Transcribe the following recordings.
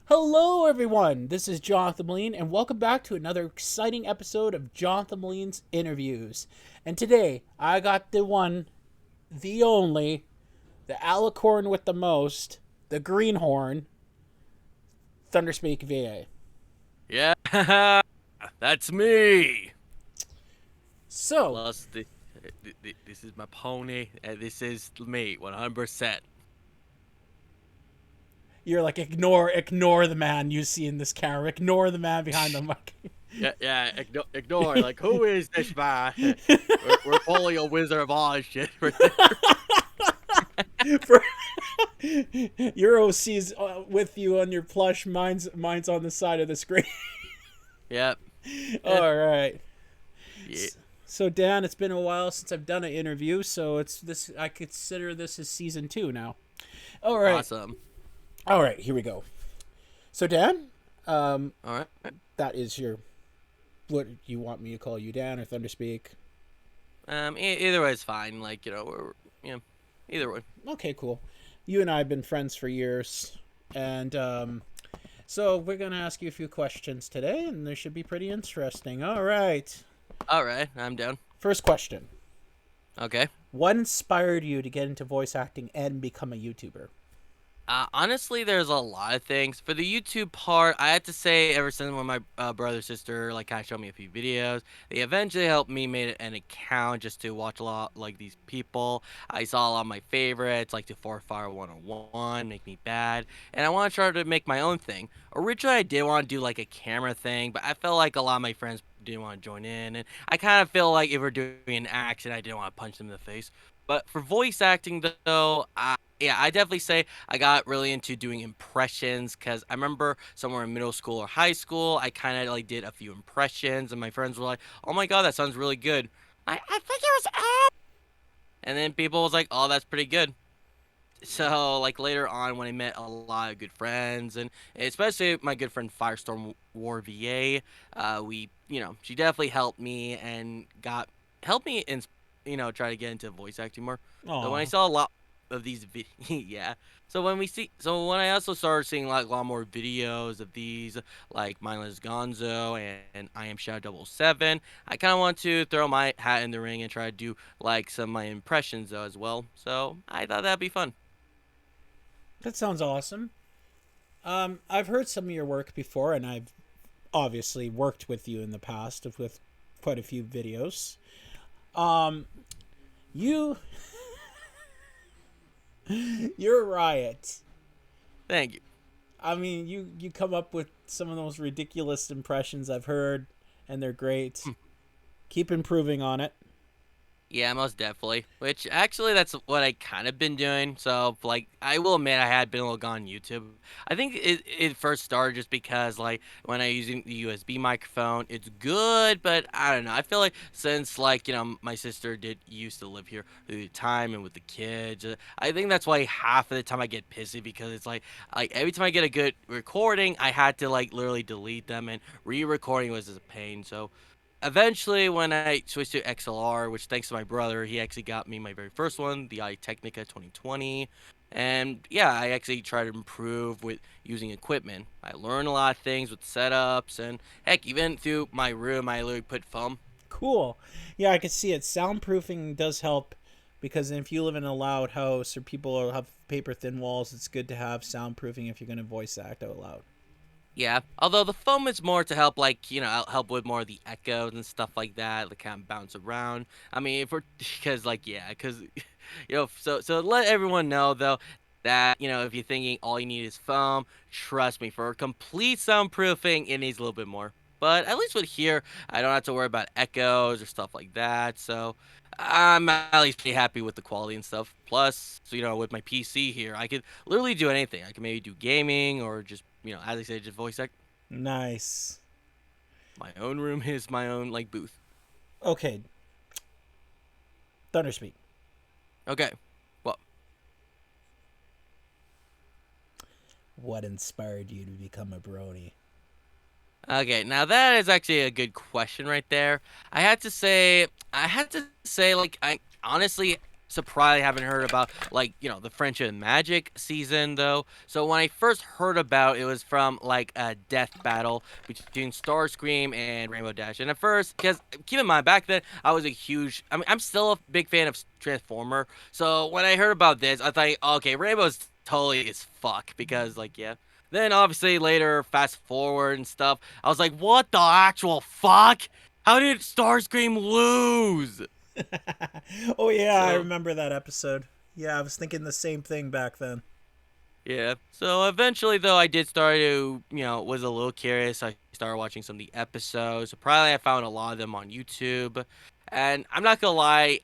Hello, everyone. This is Jonathon Moline, and welcome back to another exciting episode of Jonathon Moline's Interviews. And today, I got the one, the only, the alicorn with the most, the greenhorn, ThunderSpeakVA. Yeah, that's me. So, Plus, this is my pony, and this is me, 100%. you're like, ignore the man you see in this camera. Ignore the man behind the mic. Yeah. Ignore. Like, who is this man? We're pulling a Wizard of Oz shit right there. For Eurosee's with you on your plush. Mine's on the side of the screen. Yep. All right. Yeah. So Dan, it's been a while since I've done an interview, so it's this. I consider this as season 2 now. All right, Awesome. all right, here we go. So Dan, All right. that is your. What you want me to call you, Dan or Thunderspeak? Either way is fine. Like, either way. Okay, cool. You and I have been friends for years, and so we're gonna ask you a few questions today, and they should be pretty interesting. All right. All right, I'm down. First question: Okay. what inspired you to get into voice acting and become a YouTuber? Honestly, there's a lot of things. For the YouTube part, I had to say, ever since when my brother sister like kind of showed me a few videos, they eventually helped me made an account just to watch a lot like these people. I saw a lot of my favorites, like the Four Fire 101, Make Me Bad, and I want to try to make my own thing. Originally, I did want to do like a camera thing, but I felt like a lot of my friends didn't want to join in, and I kind of feel like if we're doing an action, I didn't want to punch them in the face. But for voice acting, though, yeah, I definitely say I got really into doing impressions because I remember somewhere in middle school or high school, I kind of like did a few impressions, and my friends were like, "Oh my god, that sounds really good." I think it was, and then people was like, "Oh, that's pretty good." So like later on, when I met a lot of good friends, and especially my good friend Firestorm War VA, she definitely helped me and got helped me in, try to get into voice acting more. So when I Aw. saw a lot of these yeah. So when I also started seeing like a lot more videos of these, like Mindless Gonzo and I Am Shadow Double Seven, I kind of want to throw my hat in the ring and try to do like some of my impressions though as well. So I thought that'd be fun. That sounds awesome. I've heard some of your work before, and I've obviously worked with you in the past with quite a few videos. Um, you, you're a riot. Thank you. I mean, you come up with some of the most ridiculous impressions I've heard, and they're great. Keep improving on it. Yeah, most definitely. Which actually, that's what I kind of been doing. So, like, I will admit I had been a little gone on YouTube. I think it first started just because, like, when I using the USB microphone, it's good, but I don't know. I feel like since, like, my sister did used to live here through the time and with the kids, I think that's why half of the time I get pissy because it's like every time I get a good recording, I had to like literally delete them, and re-recording was just a pain. So eventually, when I switched to XLR, which thanks to my brother, he actually got me my very first one, the iTechnica 2020. And yeah, I actually try to improve with using equipment. I learn a lot of things with setups, and heck, even through my room, I literally put foam. Cool. Yeah, I can see it. Soundproofing does help because if you live in a loud house or people have paper thin walls, it's good to have soundproofing if you're going to voice act out loud. Yeah, although the foam is more to help, like, help with more of the echoes and stuff like that, that kind of bounce around. I mean, if we're, because, like, yeah, because, so let everyone know, though, that, if you're thinking all you need is foam, trust me, for complete soundproofing, it needs a little bit more. But at least with here, I don't have to worry about echoes or stuff like that, so I'm at least pretty happy with the quality and stuff. Plus, so, with my PC here, I could literally do anything. I could maybe do gaming or just, as I said, just voice act. Nice. My own room is my own like booth. Okay, Thunderspeak. Okay. Well, What inspired you to become a brony? okay. Now that is actually a good question right there. I had to say, like, I honestly surprised I haven't heard about like the Friendship and Magic season though. So when I first heard about it was from like a death battle between Starscream and Rainbow Dash. And at first, because keep in mind back then I was a huge, I mean I'm still a big fan of Transformer. So when I heard about this, I thought, okay, Rainbow's totally as fuck because like yeah. Then obviously later, fast forward and stuff, I was like, what the actual fuck? How did Starscream lose? Oh yeah, I So remember that episode. Yeah, I was thinking the same thing back then. yeah. So eventually, though, I did start to, was a little curious. I started watching some of the episodes. Surprisingly, I found a lot of them on YouTube. And I'm not gonna lie,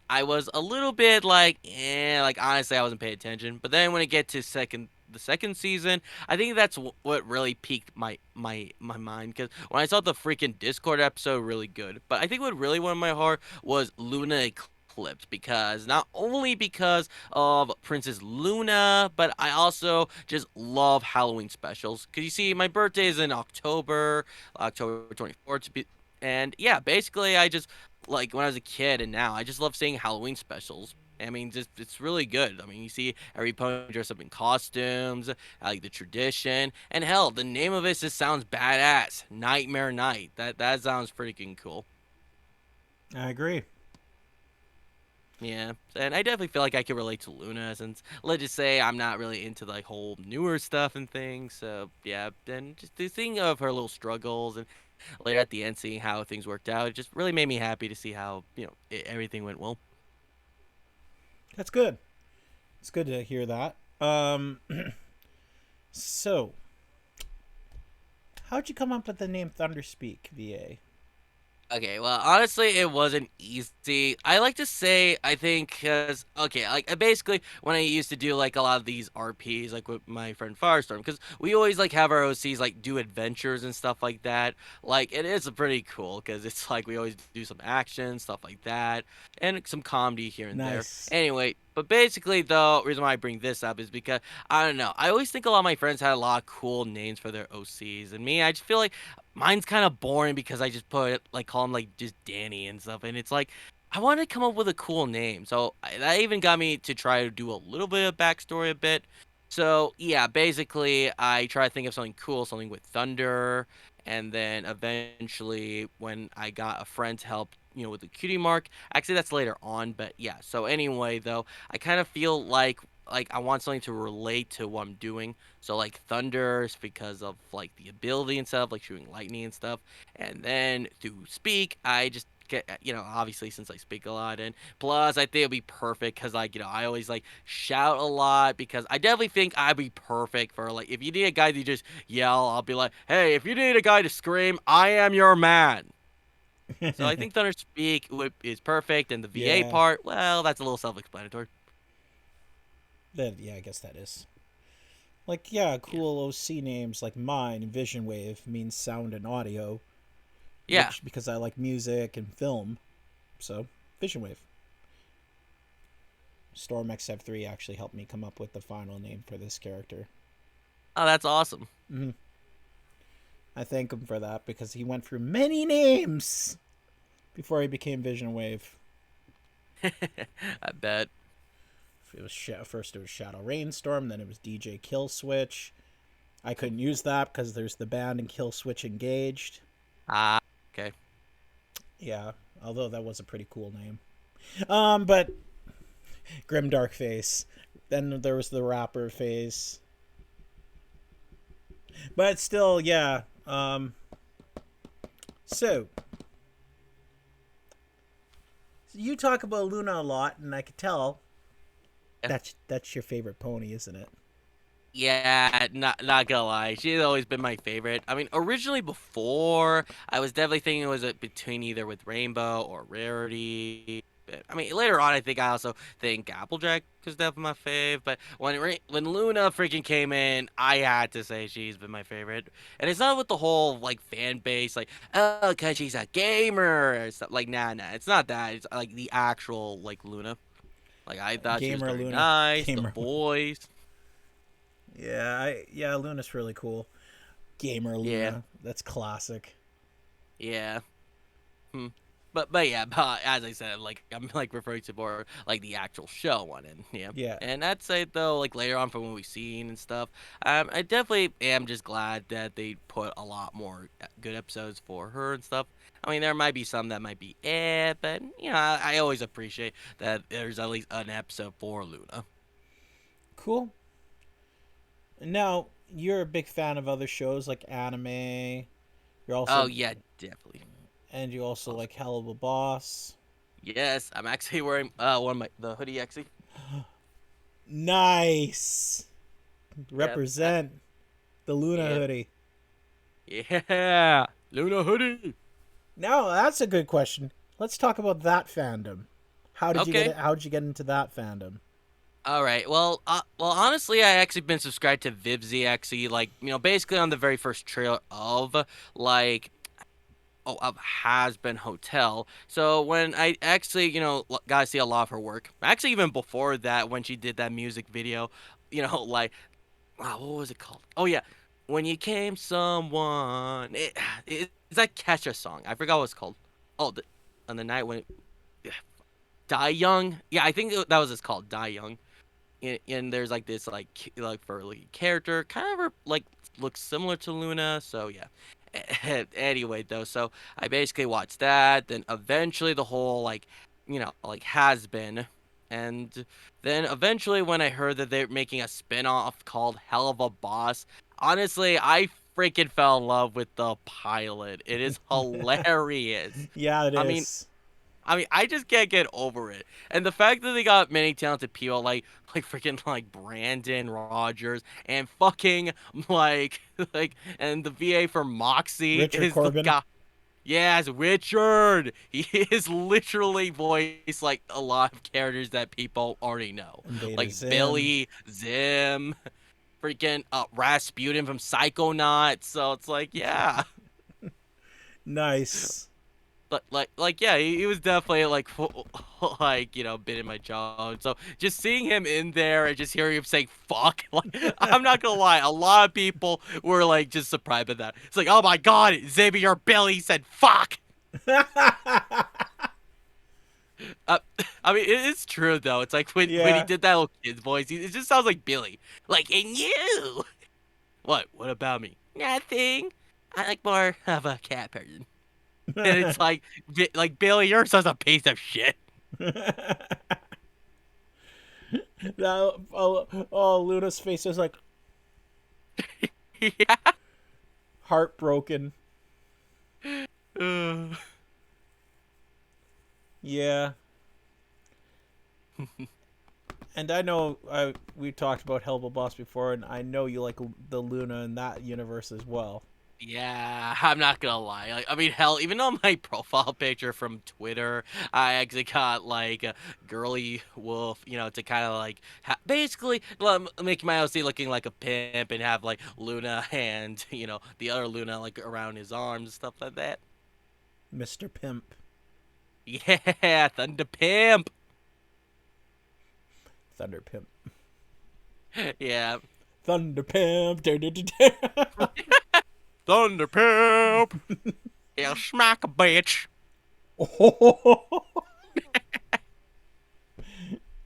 I was a little bit like, like honestly, I wasn't paying attention. But then when it get to the second season, I think that's what really piqued my mind because when I saw the freaking Discord episode, really good. But I think what really won my heart was Luna Eclipse because not only because of Princess Luna, but I also just love Halloween specials. Because you see, my birthday is in October, October 24th to be. And yeah, basically, I just like when I was a kid and now I just love seeing Halloween specials. I mean, just it's really good. I mean, you see every pony dressed up in costumes, I like the tradition, and hell, the name of it just sounds badass. Nightmare Night. That sounds freaking cool. I agree. Yeah, and I definitely feel like I can relate to Luna since let's just say I'm not really into like whole newer stuff and things. So yeah, and just the thing of her little struggles and later at the end seeing how things worked out, it just really made me happy to see how everything went well. That's good. It's good to hear that. So how'd you come up with the name Thunderspeak VA? Okay, well, honestly, it wasn't easy. I like to say, I think, because, okay, like, basically, when I used to do, like, a lot of these RPs, like, with my friend Firestorm, because we always, like, have our OCs, like, do adventures and stuff like that. Like, it is pretty cool, because it's, like, we always do some action, stuff like that, and some comedy here and there. Nice. Anyway, but basically, the reason why I bring this up is because, I don't know, I always think a lot of my friends had a lot of cool names for their OCs, and me, I just feel like mine's kind of boring because I just put like call him like just Danny and stuff, and it's like I wanted to come up with a cool name, so that even got me to try to do a little bit of backstory a bit. So yeah, basically I try to think of something cool, something with thunder, and then eventually when I got a friend to help, with the cutie mark. Actually, that's later on, but yeah. So anyway, though, I kind of feel like I want something to relate to what I'm doing. So like thunders because of like the ability and stuff, like shooting lightning and stuff. And then through speak, I just get obviously since I speak a lot, and plus I think it'll be perfect because like I always like shout a lot because I definitely think I'd be perfect for like if you need a guy to just yell, I'll be like, hey, if you need a guy to scream, I am your man. So I think Thunder Speak is perfect, and the VA Yeah. part, well, that's a little self-explanatory. Yeah, I guess that is. Like, yeah, Yeah. cool OC names like mine, Vision Wave, means sound and audio, Yeah. which, because I like music and film, so Vision Wave. Storm XF3 actually helped me come up with the final name for this character. Oh, that's awesome. Mm-hmm. I thank him for that because he went through many names before he became Vision Wave. I bet. It was first it was Shadow Rainstorm, then it was DJ Kill Switch. I couldn't use that because there's the band and Kill Switch engaged. Ah, okay. Yeah, although that was a pretty cool name. But Grim Dark Face. Then there was the rapper phase. But still, yeah. So you talk about Luna a lot, and I could tell Yeah. that's your favorite pony, isn't it? Yeah, not gonna lie, she's always been my favorite. I mean, originally before, I was definitely thinking it was between either with Rainbow or Rarity. But, I mean, later on, I think I also think Applejack is definitely my fave. But when Luna freaking came in, I had to say she's been my favorite. And it's not with the whole like fan base, like oh, cause she's a gamer or stuff. Like nah, it's not that. It's like the actual like Luna. Like I thought she was Gamer very Luna. nice. The Gamer. voice. Yeah, Luna's really cool. Gamer Yeah. Luna. That's classic. Yeah. Hmm. But yeah, but as I said, like I'm like referring to more like the actual show one, and yeah. Yeah. And I'd say though, like later on from what we've seen and stuff, I definitely am just glad that they put a lot more good episodes for her and stuff. I mean, there might be some that might be but you know, I always appreciate that there's at least an episode for Luna. Cool. Now, you're a big fan of other shows like anime. You're Oh also, yeah, definitely. and you also Also, like Hell of a Boss. yes, I'm actually wearing one of my the hoodie actually. Nice. Yeah, Represent the Luna yeah, hoodie. yeah, Luna hoodie. Now, that's a good question. Let's talk about that fandom. How did you get Okay. it? How did you get into that fandom? All right. Well, honestly, I actually been subscribed to Vivzy actually, like basically on the very first trailer of like of Has Been Hotel. So when I actually got to see a lot of her work, actually even before that when she did that music video, like wow, what was it called? Oh yeah, when you came, someone. It's that Kesha song. I forgot what it's called. Oh, on the night when Die Young. Yeah, I think that was it's called Die Young. And there's like this like furry character kind of like looks similar to Luna, so yeah. Anyway though, so I basically watched that, then eventually the whole like Has Been, and then eventually when I heard that they're making a spin-off called Hell of a Boss, honestly I freaking fell in love with the pilot. It is hilarious. Yeah, it I mean, is. I just can't get over it. And the fact that they got many talented people like freaking like Brandon Rogers and fucking like and the VA for Moxie Richard is the Corbin guy. Yes, Richard. He is literally voiced like a lot of characters that people already know. and Beta Like Zim. Billy, Zim, freaking Rasputin from Psychonauts. So it's like, yeah. Nice. Like yeah, he was definitely like like been in my childhood. So just seeing him in there and just hearing him saying "fuck," like I'm not gonna lie, a lot of people were like just surprised at that. It's like, oh my god, Xavier Billy said "fuck." Uh, I mean, it's true though. It's like when he Yeah. did that little kid's voice, it just sounds like Billy. Like, and you, what? What about me? Nothing. I like more of a cat person. And it's like Billy, you're such a piece of shit. Oh, Luna's face is like Yeah. heartbroken. Uh, Yeah. And I know we talked about Hellboy Boss before, and I know you like the Luna in that universe as well. yeah, I'm not gonna lie. Like, I mean, hell, even on my profile picture from Twitter, I actually got like a girly wolf, to kind of like basically make my OC looking like a pimp and have like Luna and the other Luna like around his arms and stuff like that. Mr. Pimp. Yeah, Thunder Pimp. Thunder Pimp. Yeah, Thunder Pimp. Thunder Pimp. Yeah, smack a bitch.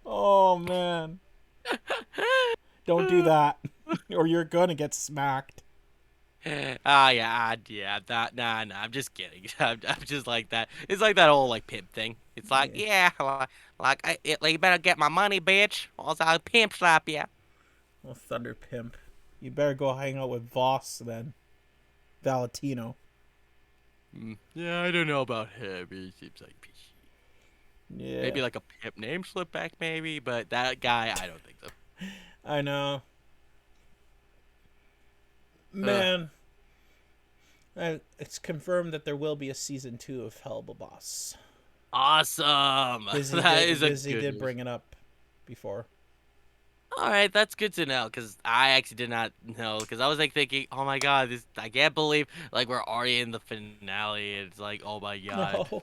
Oh, man. Don't do that, or you're gonna get smacked. Yeah, that nah, I'm just kidding. I'm just like that. It's like that whole like pimp thing. It's like, Yeah. yeah, like you better get my money, bitch, or else I'll pimp slap you. Oh, Thunder Pimp. You better go hang out with Voss then. Valentino. Yeah, I don't know about him. He seems like PC. Yeah, Maybe like a pimp name slip back, maybe, but that guy, I don't think so. I know. Ugh. Man, it's confirmed that there will be a season 2 of Hellboy Boss. Awesome. Busy That did is a Busy good did news. bring it up before. All right, that's good to know because I actually did not know because I was like thinking, oh my god, this I can't believe like we're already in the finale. It's like, oh my god. No,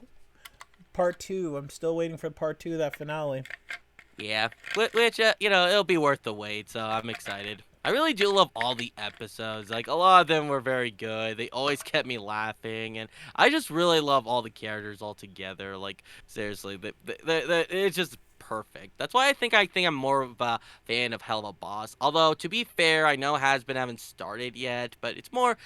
part 2. I'm still waiting for part 2 of that finale. Yeah, which it'll be worth the wait, so I'm excited. I really do love all the episodes. Like, a lot of them were very good. They always kept me laughing, and I just really love all the characters all together. Like, seriously, it's just perfect. That's why I think I'm more of a fan of Hell of a Boss. Although, to be fair, I know Has Been haven't started yet, but it's more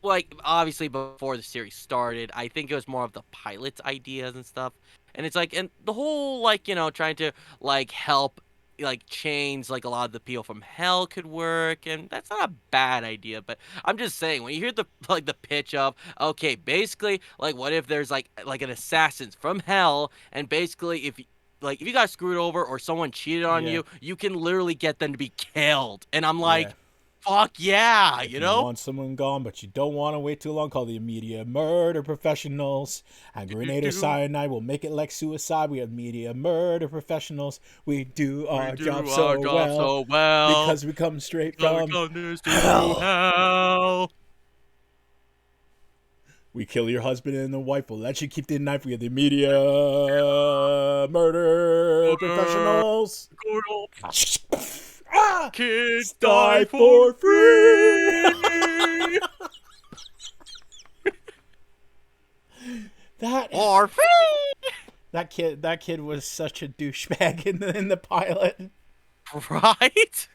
like obviously before the series started. I think it was more of the pilot's ideas and stuff. And it's like, and the whole like trying to like help like chains like a lot of the people from hell could work, and that's not a bad idea. But I'm just saying, when you hear the like the pitch of, okay, basically like what if there's like an assassins from hell, and basically if you got screwed over or someone cheated on Yeah, you, you can literally get them to be killed. And I'm yeah. like, fuck yeah, If you want someone gone, but you don't want to wait too long, call the media murder professionals. And grenade or Do cyanide will make it like suicide. We have media murder professionals. We do we our job do our so job well so well? because we come straight So we from come this to hell. hell. We kill your husband and the wife. We'll let you keep the knife. We have the media murder professionals. Good old Ah! kids Die die for for free. free. That Or free. that kid was such a douchebag in the pilot. Right?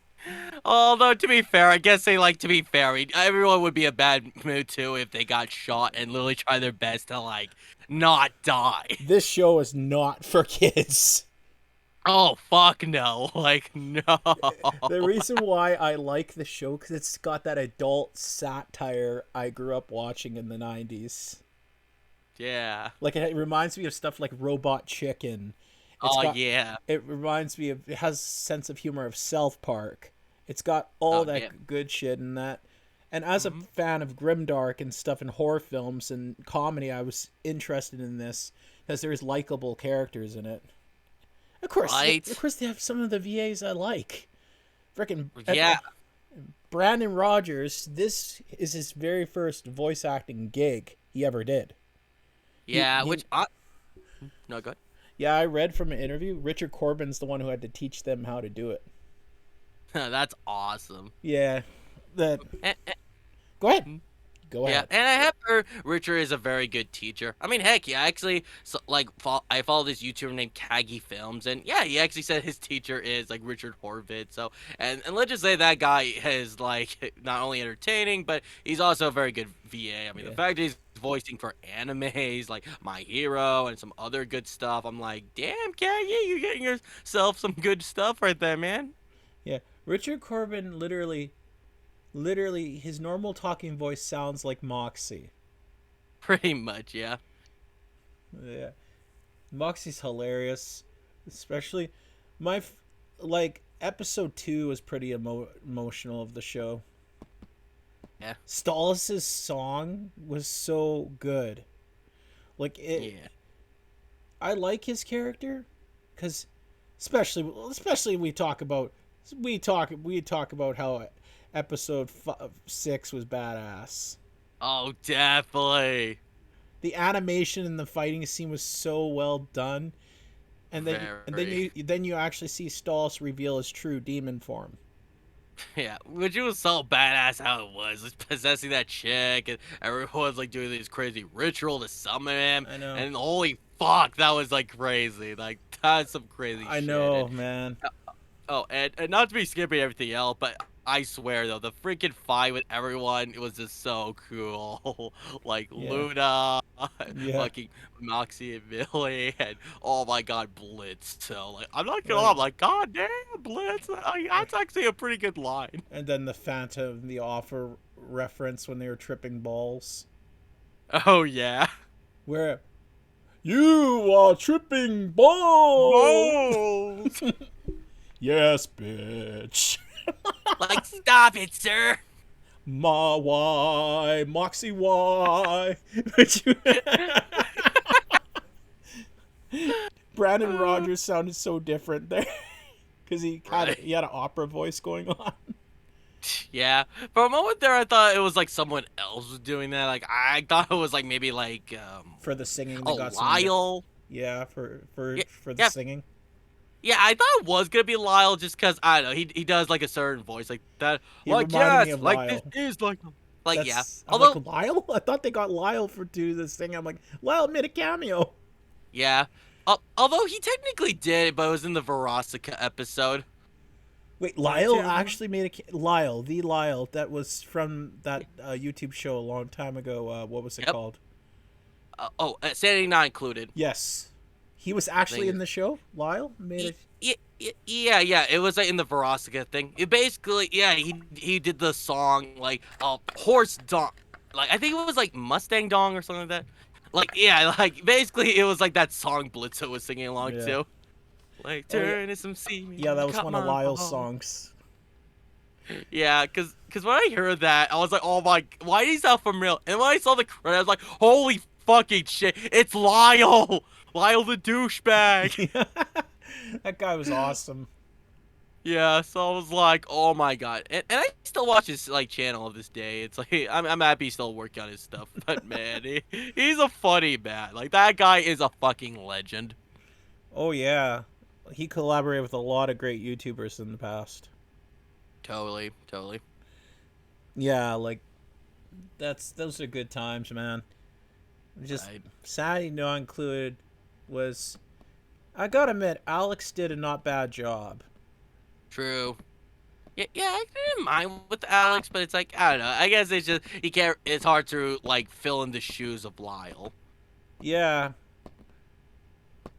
Although, to be fair, I guess they like to be fair. Everyone would be a bad mood too if they got shot and literally try their best to like not die. This show is not for kids. Oh fuck no! Like no. The reason why I like the show because it's got that adult satire I grew up watching in the '90s. Yeah. Like it reminds me of stuff like Robot Chicken. It's Oh got yeah. it reminds me of it has sense of humor of South Park. It's got all Oh yeah. that good shit in that. And as a Mhm. fan of grimdark and stuff and horror films and comedy, I was interested in this because there's likable characters in it. Of Right. course, they have some of the VAs I like. Freaking Yeah. Brandon Rogers. This is his very first voice acting gig he ever did. Yeah. He Which I no good. Yeah, I read from an interview. Richard Corbin's the one who had to teach them how to do it. That's awesome. Yeah, that. And, Go ahead. Go yeah, ahead. and I have heard Richard is a very good teacher. I mean, heck, yeah, actually, I follow this YouTuber named Kagi Films, and yeah, he actually said his teacher is like Richard Horvitz. So, and let's just say that guy is like not only entertaining, but he's also a very good VA. I mean, the Yeah, fact that he's voicing for animes like My Hero and some other good stuff, I'm like, damn, Kagi, you're getting yourself some good stuff right there, man. yeah. Richard Corbin literally, his normal talking voice sounds like Moxie. Pretty much, yeah. Yeah, Moxie's hilarious, especially my like episode 2 was pretty emotional of the show. Yeah, Stallis's song was so good. Like it, yeah. I like his character because especially we talk about how episode 6 was badass. Oh, definitely. The animation and the fighting scene was so well done, and Very. then you actually see Stallis reveal his true demon form. Yeah, which it was so badass how it was, like, possessing that chick, and everyone's like doing this crazy ritual to summon him, I know, and holy fuck, that was like crazy, like that's some crazy I shit. know, And man. oh, and not to be skipping everything else, but I swear though, the freaking fight with everyone, it was just so cool. Like Yeah, Luna, yeah, fucking Moxie and Millie, and oh my god, Blitz. So like, I'm not gonna lie, right. I'm like, god damn, Blitz. Like, that's actually a pretty good line. And then the Phantom, the offer reference when they were tripping balls, Oh yeah. where you are tripping balls. Balls. Yes, bitch. Like, stop it, sir. Ma, why? Moxie, why? Which- Brandon Rogers sounded so different there because Right. he had an opera voice going on. Yeah. For a moment there, I thought it was like someone else was doing that. Like, I thought it was like maybe like For the singing, they oh, got someone different. Lyle. Yeah, Yeah, for the yeah, singing. Yeah, I thought it was gonna be Lyle just because I don't know he does like a certain voice like that. He Like reminded me yes, of like this Lyle. is like yeah. I'm like, Although Lyle? I thought they got Lyle for do this thing. I'm like, Lyle made a cameo. yeah. Although he technically did, but it was in the Verostica episode. Wait, Like Lyle Tim. actually made Lyle, the Lyle that was from that YouTube show a long time ago. What was it Yep. called? Sanity not included. Yes, he was I actually think in the show. Lyle made it. yeah. It was like in the Verostica thing. It basically, yeah, he did the song like horse dong, like I think it was like Mustang dong or something like that. Like yeah, like basically it was like that song Blitzo was singing along Yeah. to. Like Oh yeah, turn and some seaweed, yeah. That was caught one of my Lyle's ball. songs. Yeah, cause when I heard that, I was like, oh my, why did he sound familiar? And when I saw the credit, I was like, holy fucking shit, it's Lyle, Lyle the douchebag. Yeah, that guy was awesome. Yeah, so I was like, oh my god, and I still watch his like channel of this day. It's like I'm happy he's still working on his stuff, but man, he's a funny man. Like that guy is a fucking legend. Oh yeah, he collaborated with a lot of great YouTubers in the past. Totally. Yeah, like those are good times, man. Just Right. Saturday not included was. I gotta admit, Alex did a not bad job. True. Yeah, I didn't mind with Alex, but it's like I don't know. I guess it's just he can't. It's hard to like fill in the shoes of Lyle. Yeah,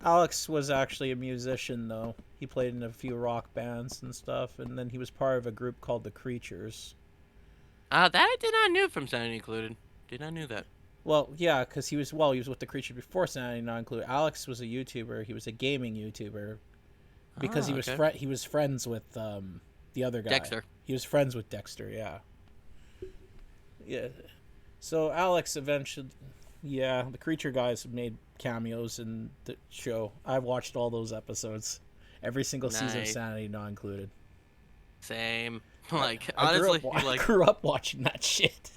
Alex was actually a musician though. He played in a few rock bands and stuff, and then he was part of a group called the Creatures. That I did not knew from Sanity Included. Did not knew that. Well, yeah, because he was with the Creature before Sanity Not Included. Alex was a YouTuber. He was a gaming YouTuber because Oh, okay. he was friends with the other guy. Dexter. He was friends with Dexter. Yeah, yeah. So Alex eventually, yeah, the Creature guys made cameos in the show. I've watched all those episodes, every single season of Nice. Sanity Not Included. Same. I, Like I grew up honestly, I like grew up watching that shit.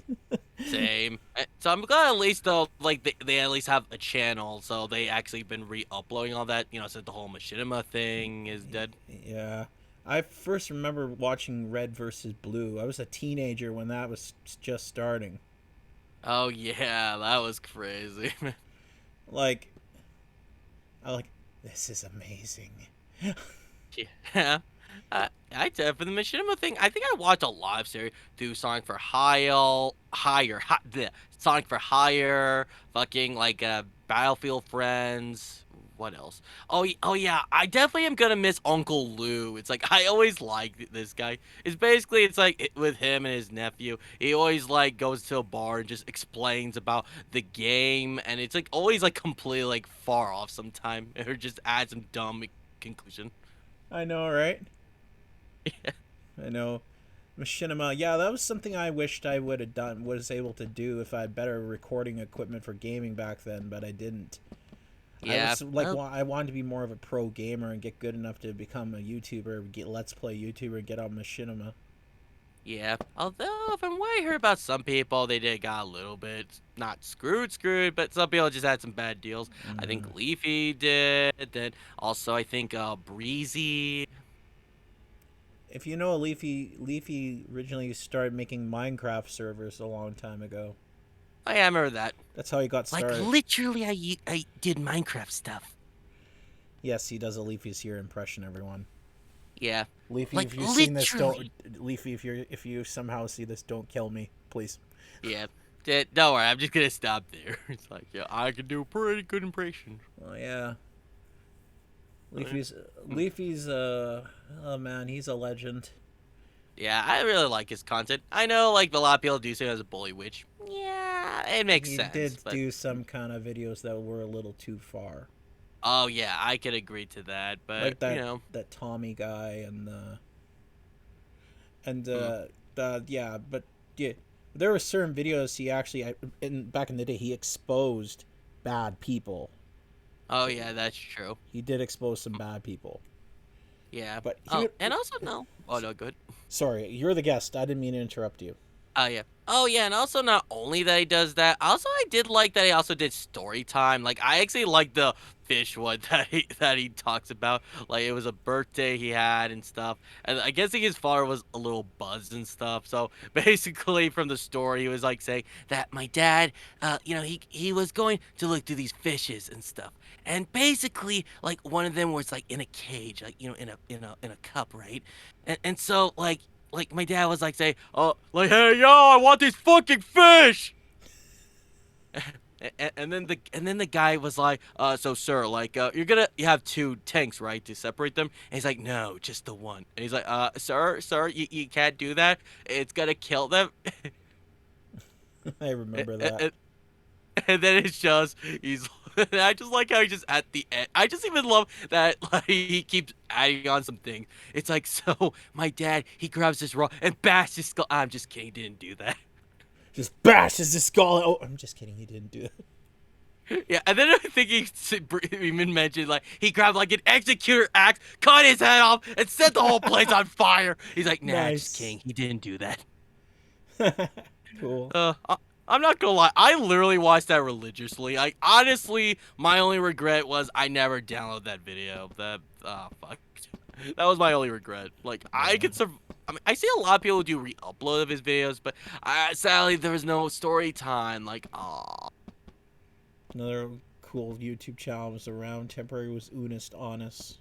same. So I'm glad at least though, like they at least have a channel, so they actually been re-uploading all that. You know, since the whole Machinima thing is dead. Yeah. I first remember watching Red versus Blue. I was a teenager when that was just starting. Oh yeah, that was crazy. Like, I like, this is amazing. Yeah. For the Machinima thing, I think I watched a live series do Sonic for Sonic for Hire, fucking like Battlefield Friends. What else? Oh yeah, I definitely am gonna miss Uncle Lou. It's like I always liked this guy. It's basically it's like with him and his nephew. He always like goes to a bar and just explains about the game, and it's like always like completely like far off sometime, or just adds some dumb conclusion. I know, right? I know. Machinima, yeah, that was something I wished I would have done, was able to do if I had better recording equipment for gaming back then, but I didn't. I Yeah. was like, I wanted to be more of a pro gamer and get good enough to become a YouTuber, get Let's Play YouTuber, and get on Machinima. Yeah. Although from what I heard about some people, they did got a little bit not screwed, but some people just had some bad deals. I Mm. think Leafy did. Then also I think Breezy. If you know, Leafy originally started making Minecraft servers a long time ago. Oh yeah, I remember that. That's how he got Like started. literally, I did Minecraft stuff. Yes, he does a Leafy's here impression, everyone. Yeah. Leafy, Like if you've seen this, literally. don't. Leafy, if you somehow see this, don't kill me, please. Yeah. Don't worry, I'm just gonna stop there. It's like, yeah, I can do pretty good impressions. Oh yeah, Okay. Leafy's oh man, he's a legend. Yeah, I really like his content. I know, like, a lot of people do say him as a bully, which, yeah, it makes He sense. did But, do some kind of videos that were a little too far, oh, yeah, I can agree to that. But, like you know, that Tommy guy and mm. yeah, but yeah, there were certain videos he actually back in the day he exposed bad people. Oh, yeah, that's true. He did expose some bad people, Yeah. but he Oh, would. and also, no. Oh, no, good. Sorry, you're the guest. I didn't mean to interrupt you. Oh yeah. Oh yeah, and also not only that he does that, also I did like that he also did story time. Like I actually like the fish one that he talks about. Like it was a birthday he had and stuff. And I guess his father was a little buzzed and stuff. So basically from the story he was like saying that my dad he was going to look through these fishes and stuff. And basically like one of them was like in a cage, like in a cup, right? And so like my dad was like say, "Oh, like hey yo, I want these fucking fish." And then the guy was like, so sir, like you have two tanks, right, to separate them?" And he's like, "No, just the one." And he's like, sir, you can't do that. It's gonna kill them." I and, remember that. and, and then it's just he's. I just like how he just at the end. I just even love that like he keeps adding on some things. It's like so my dad he grabs this rock and bashes his skull. I'm just kidding, he didn't do that. Just bashes the skull. Oh, I'm just kidding. He didn't do it. Yeah, and then I think he even mentioned like he grabbed like an executor axe, cut his head off, and set the whole place on fire. He's like, "Nah, just Nice. kidding. He didn't do that." Cool. I'm not gonna lie. I literally watched that religiously. Like honestly, my only regret was I never downloaded that video. That fuck. That was my only regret. Like I Yeah. could I mean, I see a lot of people do re-upload of his videos, but sadly there was no story time. Like, aw. Another cool YouTube channel was around. Temporary was Unist Honest.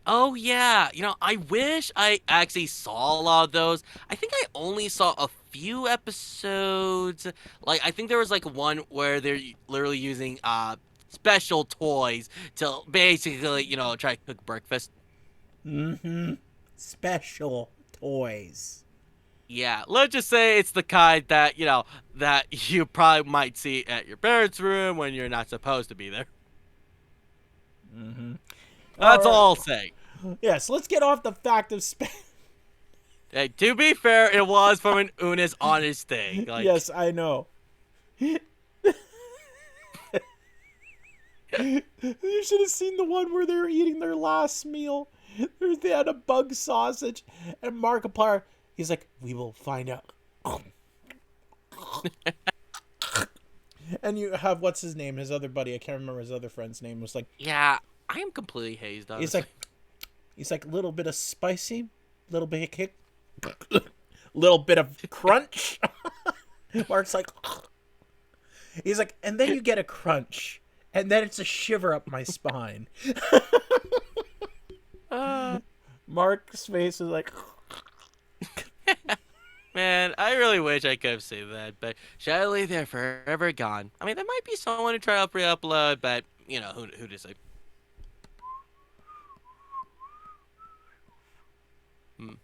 Oh yeah, I wish I actually saw a lot of those. I think I only saw a few episodes. Like I think there was like one where they're literally using special toys to basically, try to cook breakfast. Mm-hmm. Special toys. Yeah, let's just say it's the kind that, that you probably might see at your parents' room when you're not supposed to be there. Mm-hmm. All That's right. all I'll say. Yes, let's get off the fact of Hey, to be fair, it was from an Unis honest thing. Like, Yes, I know. You should have seen the one where they were eating their last meal. They had a bug sausage, and Markiplier, he's like, "We will find out." And you have what's his name? His other buddy, I can't remember his other friend's name. Was like, yeah, I am completely hazed, he's honestly. like, he's like a little bit of spicy, little bit of kick, little bit of crunch. Mark's like, he's like, and then you get a crunch, and then it's a shiver up my spine. Uh, Mark's face is like, Man, I really wish I could have saved that, but sadly they're forever gone. I mean, there might be someone to try to re-upload, but who to say? Hmm.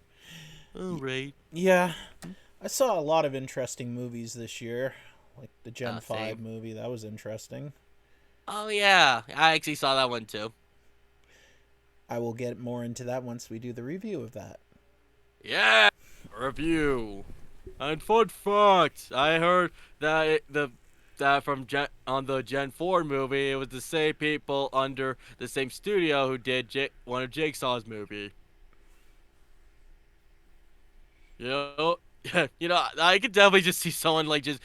All right. yeah. I saw a lot of interesting movies this year, like the Gen 5 Same. movie. That was interesting. Oh yeah, I actually saw that one too. I will get more into that once we do the review of that. Yeah. Review. And fun fact, I heard that that from on the Gen 4 movie, it was the same people under the same studio who did one of Jigsaw's movie. You know, I could definitely just see someone like just.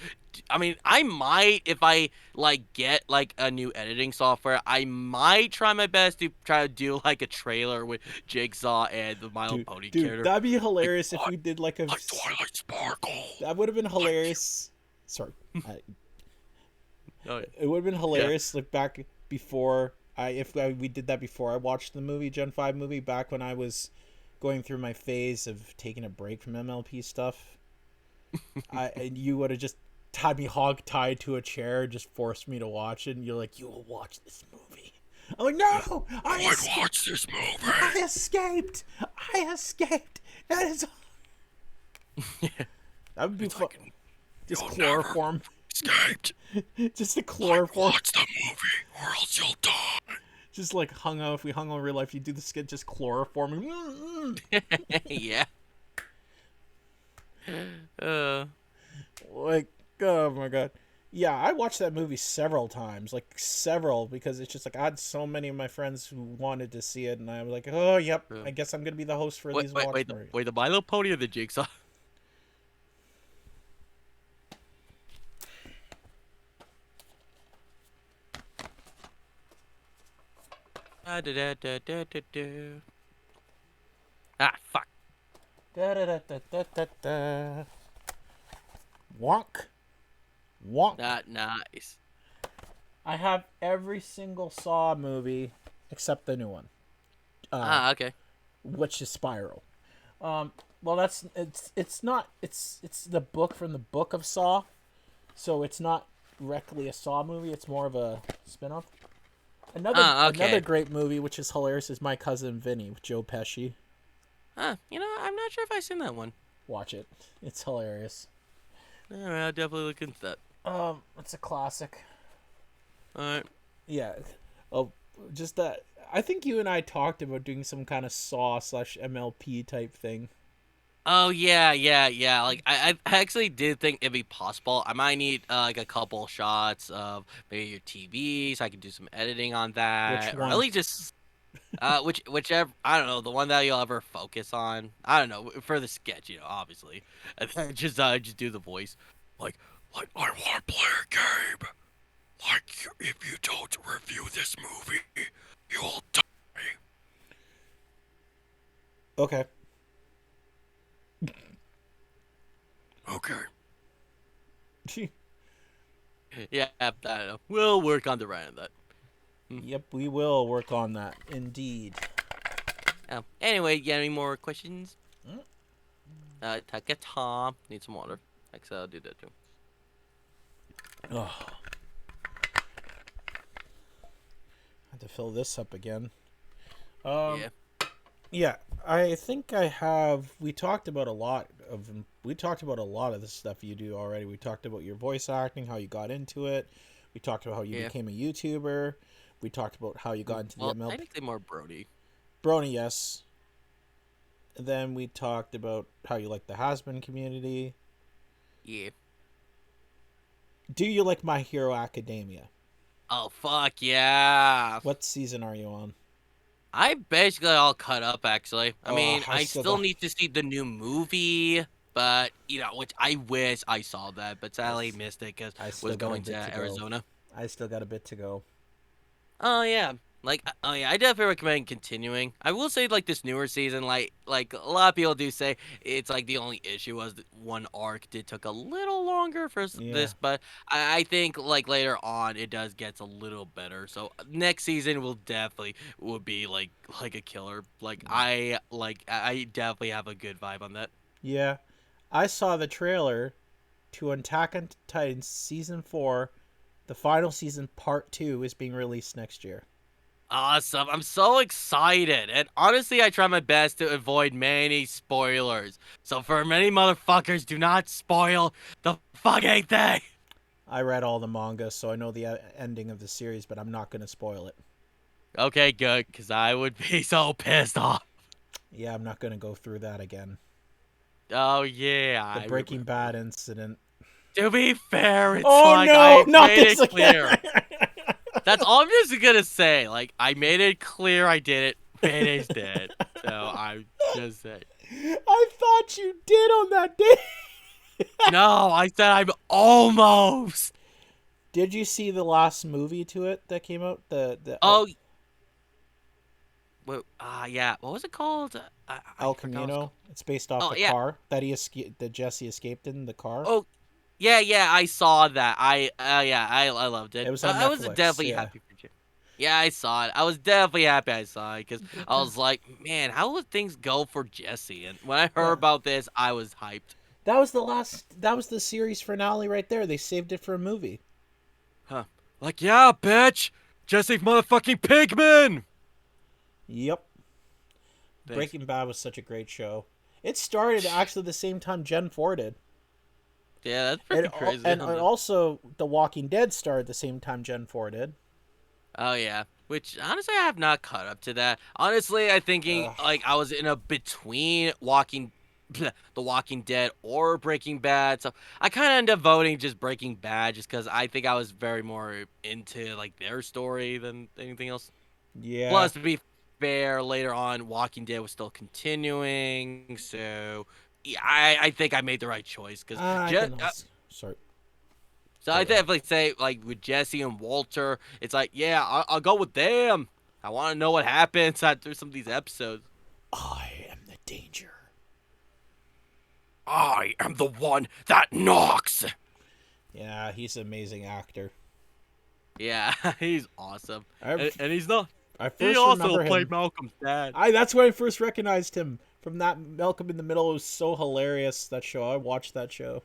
I mean, I might if I like get like a new editing software. I might try my best to try to do like a trailer with Jigsaw and the My Little Pony Dude, character. that'd be Like hilarious if what? we did like a. Like Twilight Sparkle. That would have been Like hilarious. Sorry, oh it would have been yeah. hilarious. Like back before we did that before I watched the movie Gen 5 movie back when I was going through my phase of taking a break from MLP stuff. And you would have just tied me hog tied to a chair and just forced me to watch it, and you're like, "You will watch this movie." I'm like, "No, I watch this I movie. escaped. I escaped. That is Yeah. that would be fun. Like, Just you'll chloroform. escaped. Just the chloroform. Watch the movie, or else you'll die. Just like hung out. If we hung out in real life, you do the skit just chloroforming. Yeah. Uh. Like, oh my god. Yeah, I watched that movie several times, like several, because it's just like I had so many of my friends who wanted to see it, and I was like, oh, yep, I guess I'm gonna be the host for these watch parties. Wait, the My Little Pony or the Jigsaw? Da-da-da-da-da-da. Ah, fuck. Da da da da da da da. Wonk. Wonk. Not nice. I have every single Saw movie except the new one, Okay. which is Spiral. Well, that's it's not it's the book from the book of Saw, so it's not directly a Saw movie. It's more of a spin-off. Another Okay. great movie, which is hilarious, is My Cousin Vinny with Joe Pesci. I'm not sure if I've seen that one. Watch it. It's hilarious. Alright, I'll definitely look into that. It's a classic. Alright. Yeah. Oh, just that. I think you and I talked about doing some kind of Saw / MLP type thing. Oh yeah. Like I actually did think it'd be possible. I might need like a couple shots of maybe your TV, so I can do some editing on Which that, or at one? least just whichever. I don't know, the one that you'll ever focus on. I don't know, for the sketch, obviously, and then just do the voice, like I want to play a game. Like if you don't review this movie, you'll die. Okay. Okay. Yeah, I don't know. We'll work on the writing of that. Yep, we will work on that. Indeed. Anyway, you got any more questions? Mm. Take a Tom. Need some water. Actually, I'll do that too. Oh. Had to fill this up again. Yeah. Yeah, I think I have. We talked about a lot of the stuff you do already. We talked about your voice acting, how you got into it. We talked about how you became a YouTuber. We talked about how you got into the MLP. Technically more Brody. Brony, yes. And then we talked about how you like the has-been community. Yeah. Do you like My Hero Academia? Oh, fuck yeah. What season are you on? I basically all cut up, actually. I mean, I I still still got. need to see the new movie, but, which I wish I saw that, but sadly missed it because I I still was got a going to bit to go. Arizona. I still got a bit to go. Oh yeah, oh yeah, I definitely recommend continuing. I will say like this newer season, like a lot of people do say it's like the only issue was that one arc did took a little longer for Yeah. this, but I think like later on it does gets a little better. So next season will definitely would be like a killer. I definitely have a good vibe on that. Yeah. I saw the trailer to Attack on Titan Season 4. The final season, Part 2, is being released next year. Awesome. I'm so excited. And honestly, I try my best to avoid many spoilers. So for many motherfuckers, do not spoil the fucking thing. I read all the manga, so I know the ending of the series, but I'm not going to spoil it. Okay, good, because I would be so pissed off. Yeah, I'm not going to go through that again. Oh, yeah, The I Breaking remember. Bad incident. To be fair, it's Oh like no, I not made this it again! clear. That's all I'm just gonna say. Like, I made it clear I did it, finished it. So I'm just saying. I thought you did on that day. No, I said I'm almost. Did you see the last movie to it that came out? Oh, yeah. What was it called? I El forgot what it was Camino. called. It's based off Oh, the yeah. car that Jesse escaped in the car. Oh, yeah. I saw that. Yeah. I loved it. It was on I was Netflix. definitely Yeah. happy for you. Yeah, I saw it. I was definitely happy I saw it because I was like, man, how would things go for Jesse? And when I heard Yeah. about this, I was hyped. That was the last. That was the series finale right there. They saved it for a movie. Huh? Like, yeah, bitch, Jesse motherfucking Pigman. Yep. Thanks. Breaking Bad was such a great show. It started actually the same time Gen 4 did. Yeah, that's pretty crazy. And also, The Walking Dead started the same time Gen 4 did. Oh yeah, which honestly I have not caught up to that. Honestly, I thinking Ugh. like I was in a between Walking, The Walking Dead or Breaking Bad, so I kind of ended up voting just Breaking Bad just because I think I was very more into like their story than anything else. Yeah. Plus, to be fair, later on Walking Dead was still continuing, so yeah, I think I made the right choice because I just. can also. Sorry. So Go I ahead. definitely say, like, with Jesse and Walter, it's like, yeah, I'll go with them. I want to know what happens after some of these episodes. I am the danger. I am the one that knocks. Yeah, he's an amazing actor. Yeah, he's awesome, I and he's not. I He first also remember played him. Malcolm's dad. That's where I first recognized him from that Malcolm in the Middle. It was so hilarious, that show. I watched that show.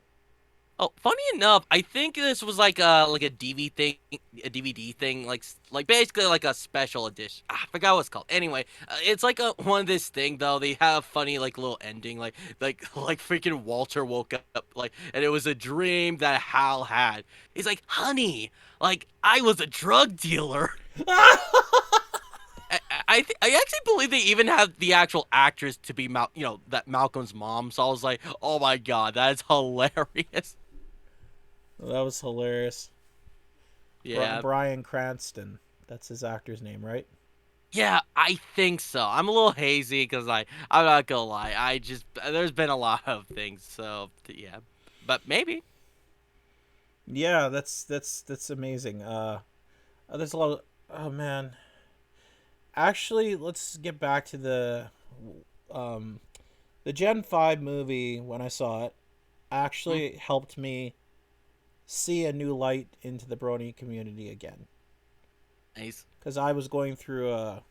Oh, funny enough, I think this was like a DVD thing, like basically like a special edition. I forgot what it's called. Anyway, it's like a one of this thing though. They have funny like little ending, like freaking Walter woke up and it was a dream that Hal had. He's like, honey, like I was a drug dealer. I actually believe they even have the actual actress to be that Malcolm's mom. So I was like, oh my god, that's hilarious. That was hilarious. Yeah. Bryan Cranston. That's his actor's name, right? Yeah, I think so. I'm a little hazy because I'm not gonna lie. There's been a lot of things, so yeah, but maybe. Yeah, that's amazing. There's a lot. Oh man. Actually, let's get back to um the Gen 5 movie. When I saw it, Hmm, actually helped me see a new light into the Brony community again, nice. because I was going through a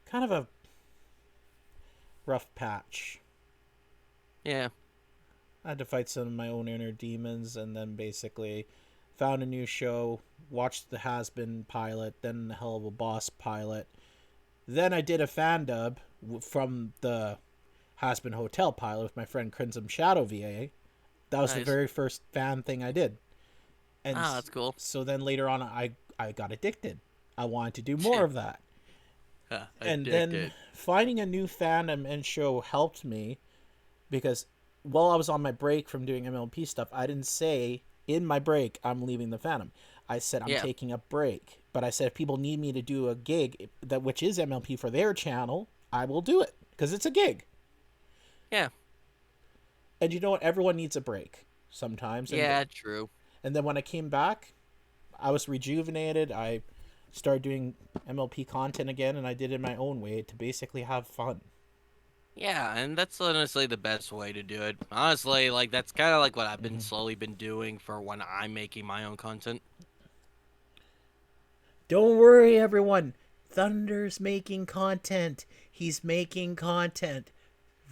kind of a rough patch. Yeah, I had to fight some of my own inner demons, and then basically found a new show, watched the Has Been pilot, then the Hell of a Boss pilot. Then I did a fan dub from the Has Been Hotel pilot with my friend Crimson Shadow VA. That was the nice. very first fan thing I did. And Ah, that's cool. so then later on, I got addicted. I wanted to do more of that. And then Addicted. finding a new fandom and show helped me, because while I was on my break from doing MLP stuff, I didn't say in my break I'm leaving the fandom. I said I'm Yeah, taking a break. But I said if people need me to do a gig that which is MLP for their channel, I will do it because it's a gig. yeah, And you know what? Everyone needs a break sometimes. yeah. True. And then when I came back, I was rejuvenated. I started doing MLP content again, and I did it my own way to basically have fun. Yeah, and that's honestly the best way to do it. Honestly, like that's kind of like what I've been Mm-hmm. slowly been doing for when I'm making my own content. Don't worry, everyone. Thunder's making content. He's making content.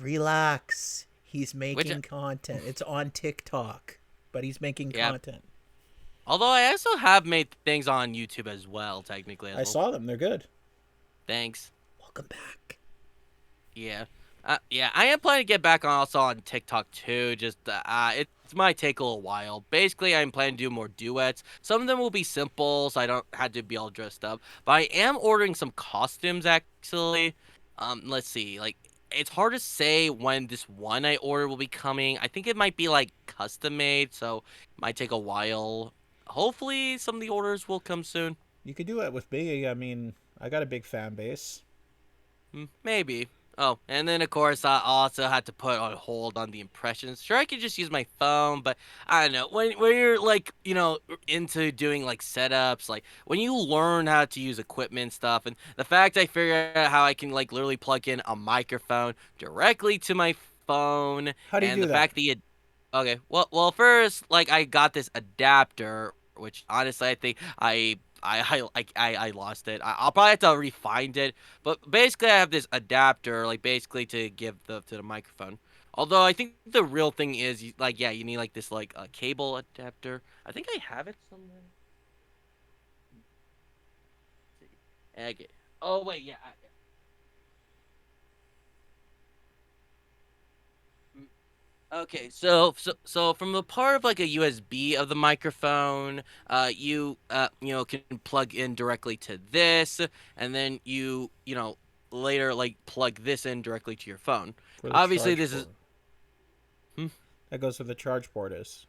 Relax. He's Which, making content. It's on TikTok, but he's making yeah. content. Although I also have made things on YouTube as well, technically as I well. saw them. They're good. Thanks. Welcome back. Yeah. Yeah, I am planning to get back on also on TikTok too. Just it might take a little while. Basically, I'm planning to do more duets. Some of them will be simple, so I don't have to be all dressed up. But I am ordering some costumes actually. Let's see. Like it's hard to say when this one I ordered will be coming. I think it might be like custom made, so it might take a while. Hopefully, some of the orders will come soon. You could do it with me. I mean, I got a big fan base. Maybe. Oh, and then of course I also had to put on hold on the impressions. Sure, I could just use my phone, but I don't know. When you're like into doing like setups, like when you learn how to use equipment and stuff, and the fact I figured out how I can like literally plug in a microphone directly to my phone, How do you and do the that? fact that you okay, well first like I got this adapter, which honestly I think I lost it. I'll probably have to refind it. But basically, I have this adapter, like basically to give to the microphone. Although I think the real thing is, like, yeah, you need like this like a cable adapter. I think I have it somewhere. Let's see. Okay. Oh wait, yeah. Okay, so from the part of like a USB of the microphone, you can plug in directly to this, and then later like plug this in directly to your phone. For the Obviously, charge this is port. hmm, That goes where the charge port is.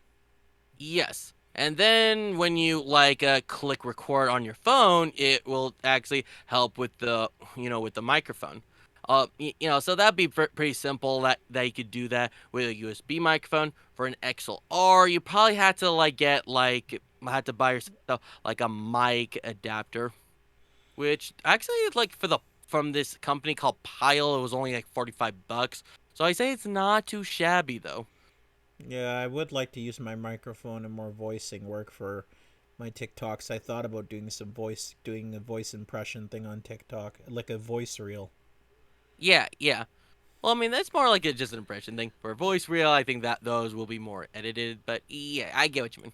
yes. And then when you like click record on your phone, it will actually help with the microphone. So that'd be pretty simple that you could do that with a USB microphone. For an XLR, you probably had to buy yourself like a mic adapter. which actually like for the from this company called Pile, it was only like 45 bucks. So I say it's not too shabby though. Yeah, I would like to use my microphone and more voicing work for my TikToks. I thought about doing a voice impression thing on TikTok, like a voice reel. Yeah, yeah. Well, I mean, that's more like just an impression thing. For voice reel, I think that those will be more edited, but yeah, I get what you mean.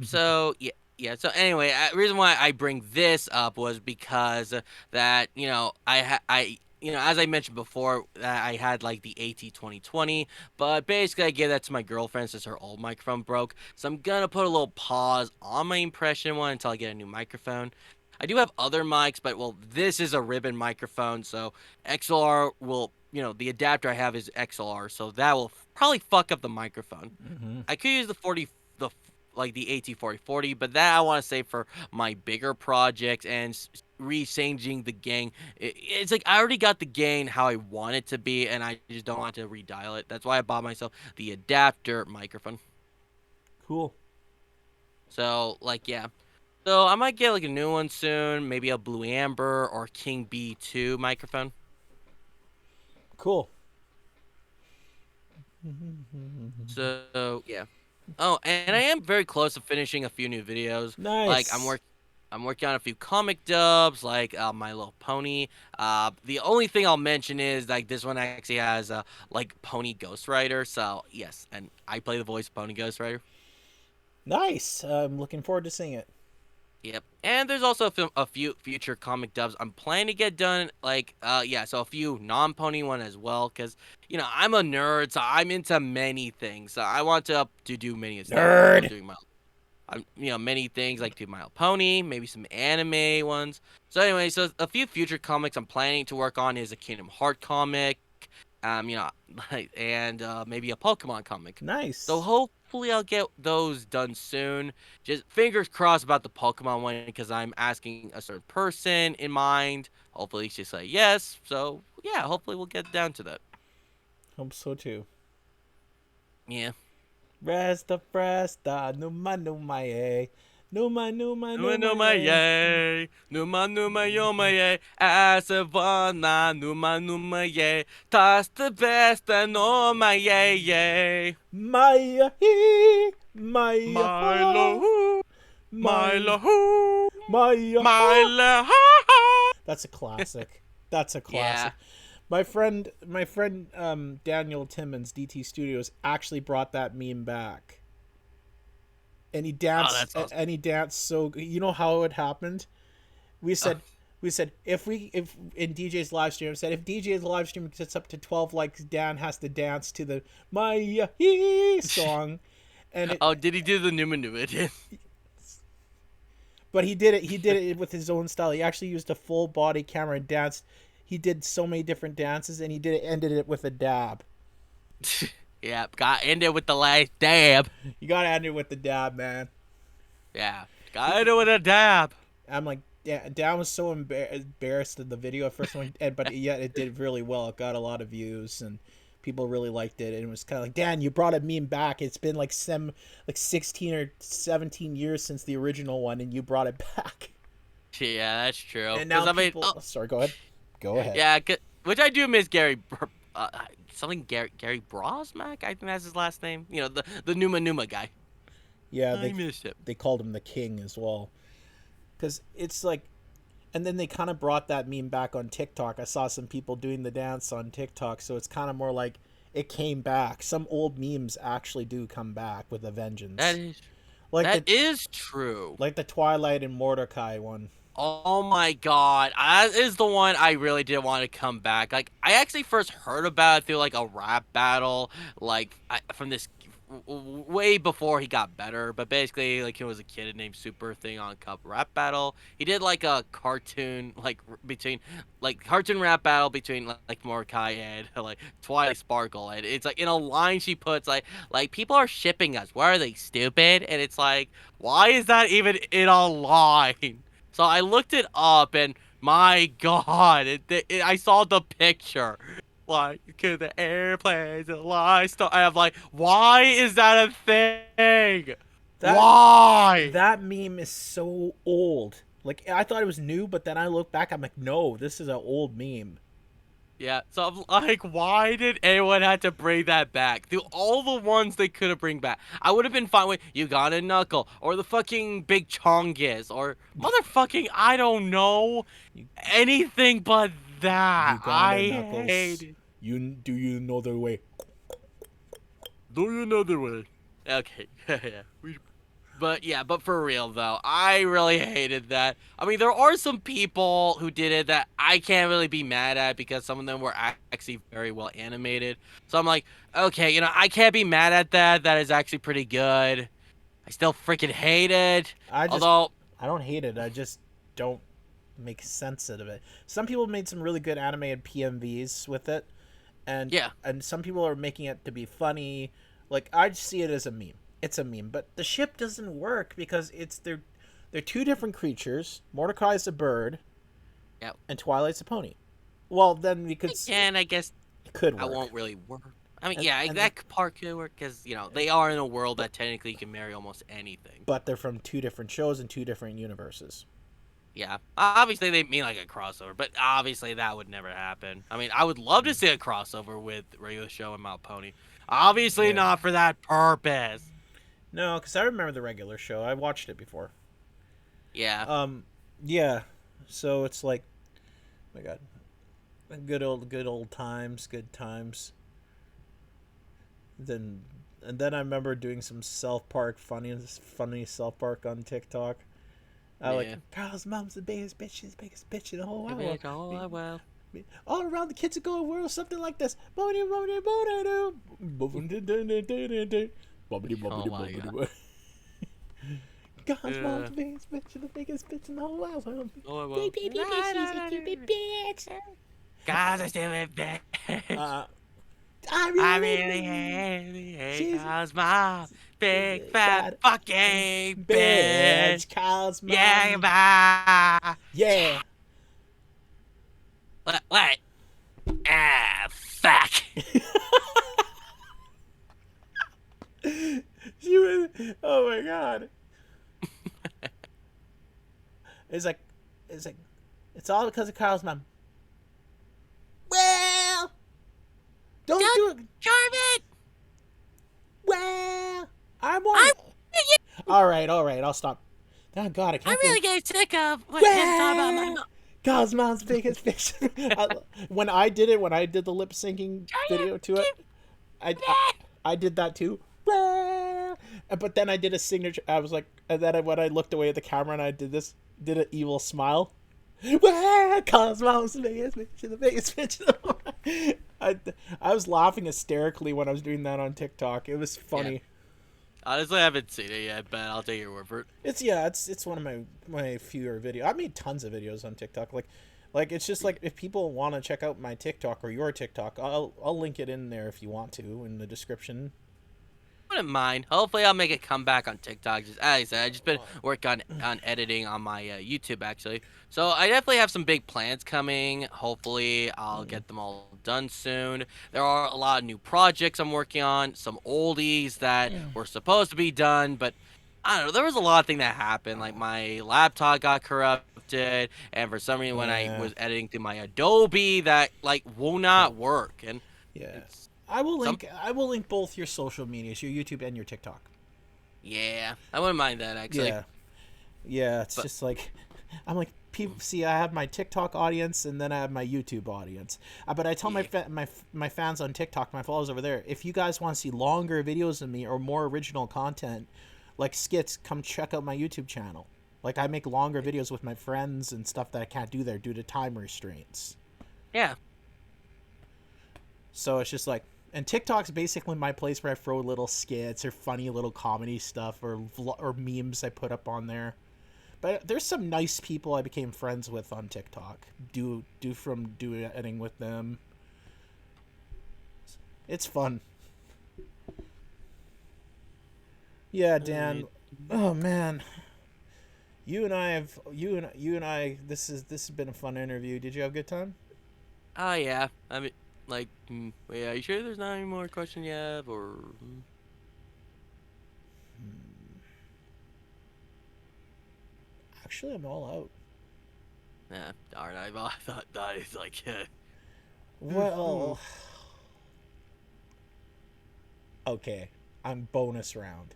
So yeah, yeah. So anyway, reason why I bring this up was because that as I mentioned before, that I had like the AT 2020, but basically I gave that to my girlfriend since her old microphone broke. So I'm gonna put a little pause on my impression one until I get a new microphone. I do have other mics, but well, this is a ribbon microphone, so XLR will, the adapter I have is XLR, so that will probably fuck up the microphone. Mm-hmm. I could use the like the AT4040, but that I want to save for my bigger projects and re-changing the gain. It's like I already got the gain how I want it to be, and I just don't want to redial it. That's why I bought myself the adapter microphone. Cool. So like yeah. So I might get like a new one soon, maybe a Blue Amber or King B2 microphone. Cool. So yeah. Oh, and I am very close to finishing a few new videos. Like Nice. I'm working on a few comic dubs, like My Little Pony. The only thing I'll mention is like this one actually has like Pony Ghost Rider. So yes, and I play the voice of Pony Ghost Rider. Nice. I'm looking forward to seeing it. Yep. And there's also a few future comic dubs I'm planning to get done. Like, yeah, so a few non-pony one as well, because I'm a nerd, so I'm into many things. So I want to do many stuff. Nerd. Doing many things like do My Little Pony, maybe some anime ones. So anyway, so a few future comics I'm planning to work on is a Kingdom Heart comic, um, you know, and maybe a Pokemon comic. So Nice. hopefully I'll get those done soon. Just fingers crossed about the Pokemon one because I'm asking a certain person in mind. Hopefully she'll say yes. So yeah, hopefully we'll get down to that. Hope so too. Yeah. Resta, numa, eh. Numa numa Eh. yay, numa yoma yay, Asavana numa numa yay, tas the best and oh my yay yay. Maya he, Maya ha, Milo, Maya, Milo, Maya ha. Milo, ha. That's a classic. That's a Yeah. classic. My friend Daniel Timmons, DT Studios, actually brought that meme back. And he Oh, danced that's awesome. and he danced so you know how it happened? We Oh, said if in DJ's live stream said if DJ's live stream gets up to 12 likes, Dan has to dance to the Maya He song. And oh, it did he do the Numa Numa? but he did it with his own style. He actually used a full body camera and danced. He did so many different dances and he ended it with a dab. Yeah, got ended with the last dab. You gotta end it with the dab, man. Yeah, got ended with a dab. I'm like, yeah, Dan was so embarrassed of the video at first one, but yet it did really well. It got a lot of views and people really liked it. And it was kind of like, Dan, you brought a meme back. It's been like 16 or 17 years since the original one, and you brought it back. Yeah, that's true. And Because now I mean, people, sorry, go ahead, go ahead. yeah, which I do miss uh, something Gary Brosmack. I think that's his last name. The Numa Numa guy. Yeah, I miss him. they called him the king as well, because it's like, and then they kind of brought that meme back on TikTok. I saw some people doing the dance on TikTok, so it's kind of more like it came back. Some old memes actually do come back with a That vengeance, is like that the is true. Twilight and Mordecai one. Oh my god, that is the one I really did want to come back. Like I actually first heard about it through like a rap battle, like from this way before he got better. But basically, like he was a kid named Super thing on Cup rap battle. He did like a cartoon, like between like cartoon rap battle between like Mordecai and like Twilight Sparkle, and it's like in a line she puts like people are shipping us. Why are they stupid? And it's like why is that even in a line? So I looked it up, and my God, I saw the picture. Like, could the airplanes and lights start? I have like, why is that a thing? That Why? that meme is so old. Like I thought it was new, but then I look back, I'm like, no, this is an old meme. Yeah, so I'm like, why did anyone have to bring that back? Through all the ones they could have bring back, I would have been fine with you got a knuckle or the fucking big chongus or motherfucking I don't know You, anything but that. I Uganda hate knuckles. it. You know the way? Do you know the way? Okay, yeah, but yeah, but for real though, I really hated that. I mean, there are some people who did it that I can't really be mad at because some of them were actually very well animated. So I'm like, okay, I can't be mad at that. That is actually pretty good. I still freaking hate it. I just Although, I don't hate it. I just don't make sense out of it. Some people made some really good animated PMVs with it, and yeah, some people are making it to be funny. Like I just see it as a meme. It's a meme, but the ship doesn't work because they're two different creatures. Mordecai's a bird, yeah. and Twilight's a pony. Well, then we could Again, I guess it could I work. won't really work. I mean, And yeah, and then, that part could work because they are in a world that technically can marry almost anything. but they're from two different shows and two different universes. Yeah, obviously they mean like a crossover, but obviously that would never happen. I mean, I would love to see a crossover with regular show and Mount Pony. Obviously Yeah. not for that purpose. No, because I remember the regular show. I watched it before. Yeah, Um, yeah. So it's like, oh my God, good old times, good times. Then and then I remember doing some South Park funny South Park on TikTok. I like yeah. Carl's mom's the biggest bitch in the whole Give world. it all well. All around the kids are going world, something like this. Oh my god. God's mom's the biggest bitch in the whole world. Oh well. Beep, beep, beep, beep, she's a stupid bitch. God's a stupid bitch. Uh, I I really, really hate she's cause my big fat fat fucking bitch. bitch. Kyle's Yeah, mom. bye. Yeah. Yeah. What? Ah, fuck. She was, oh my God. It's like, it's like, it's all because of Kyle's mom. Well, don't do it. Charmin! Well, I'm on. All right, I'll stop. Oh God, I I'm can't. really getting sick of what him talking about my mom. Kyle's mom's biggest fiction. When I did the lip syncing video to it. I did that too. But then I did a signature. I was like, and then when I looked away at the camera and I did an evil smile. Cause mom's the biggest bitch. I was laughing hysterically when I was doing that on TikTok. It was funny. Yeah. Honestly, I haven't seen it yet, but I'll take your word for it. It's one of my fewer videos. I made tons of videos on TikTok. Like it's just like if people want to check out my TikTok or your TikTok, I'll link it in there if you want to in the description. Wouldn't mind. Hopefully, I'll make a comeback on TikTok. Just as I said, I just been working on editing on my YouTube actually. So I definitely have some big plans coming. Hopefully, I'll get them all done soon. There are a lot of new projects I'm working on. Some oldies that were supposed to be done, but I don't know. There was a lot of things that happened. Like my laptop got corrupted, and for some reason, when I Yeah. was editing through my Adobe, that like will not work. And Yeah. it's some I will link both your social medias, your YouTube and your TikTok. yeah, I wouldn't mind that actually. Yeah. Yeah, it's But just like I'm like people see I have my TikTok audience and then I have my YouTube audience. But I tell yeah, my fans on TikTok, my followers over there, if you guys want to see longer videos of me or more original content like skits, come check out my YouTube channel. Like I make longer videos with my friends and stuff that I can't do there due to time restraints. yeah, So it's just like, and TikTok's basically my place where I throw little skits or funny little comedy stuff or memes I put up on there. But there's some nice people I became friends with on TikTok. Do editing with them. It's fun. Yeah, Dan. Oh man, you and I. This has been a fun interview. Did you have a good time? oh yeah. I mean, like, wait, are you sure there's not any more questions you have, or? Actually, I'm all out. Yeah, darn, I thought that is like, Well, okay. I'm bonus round.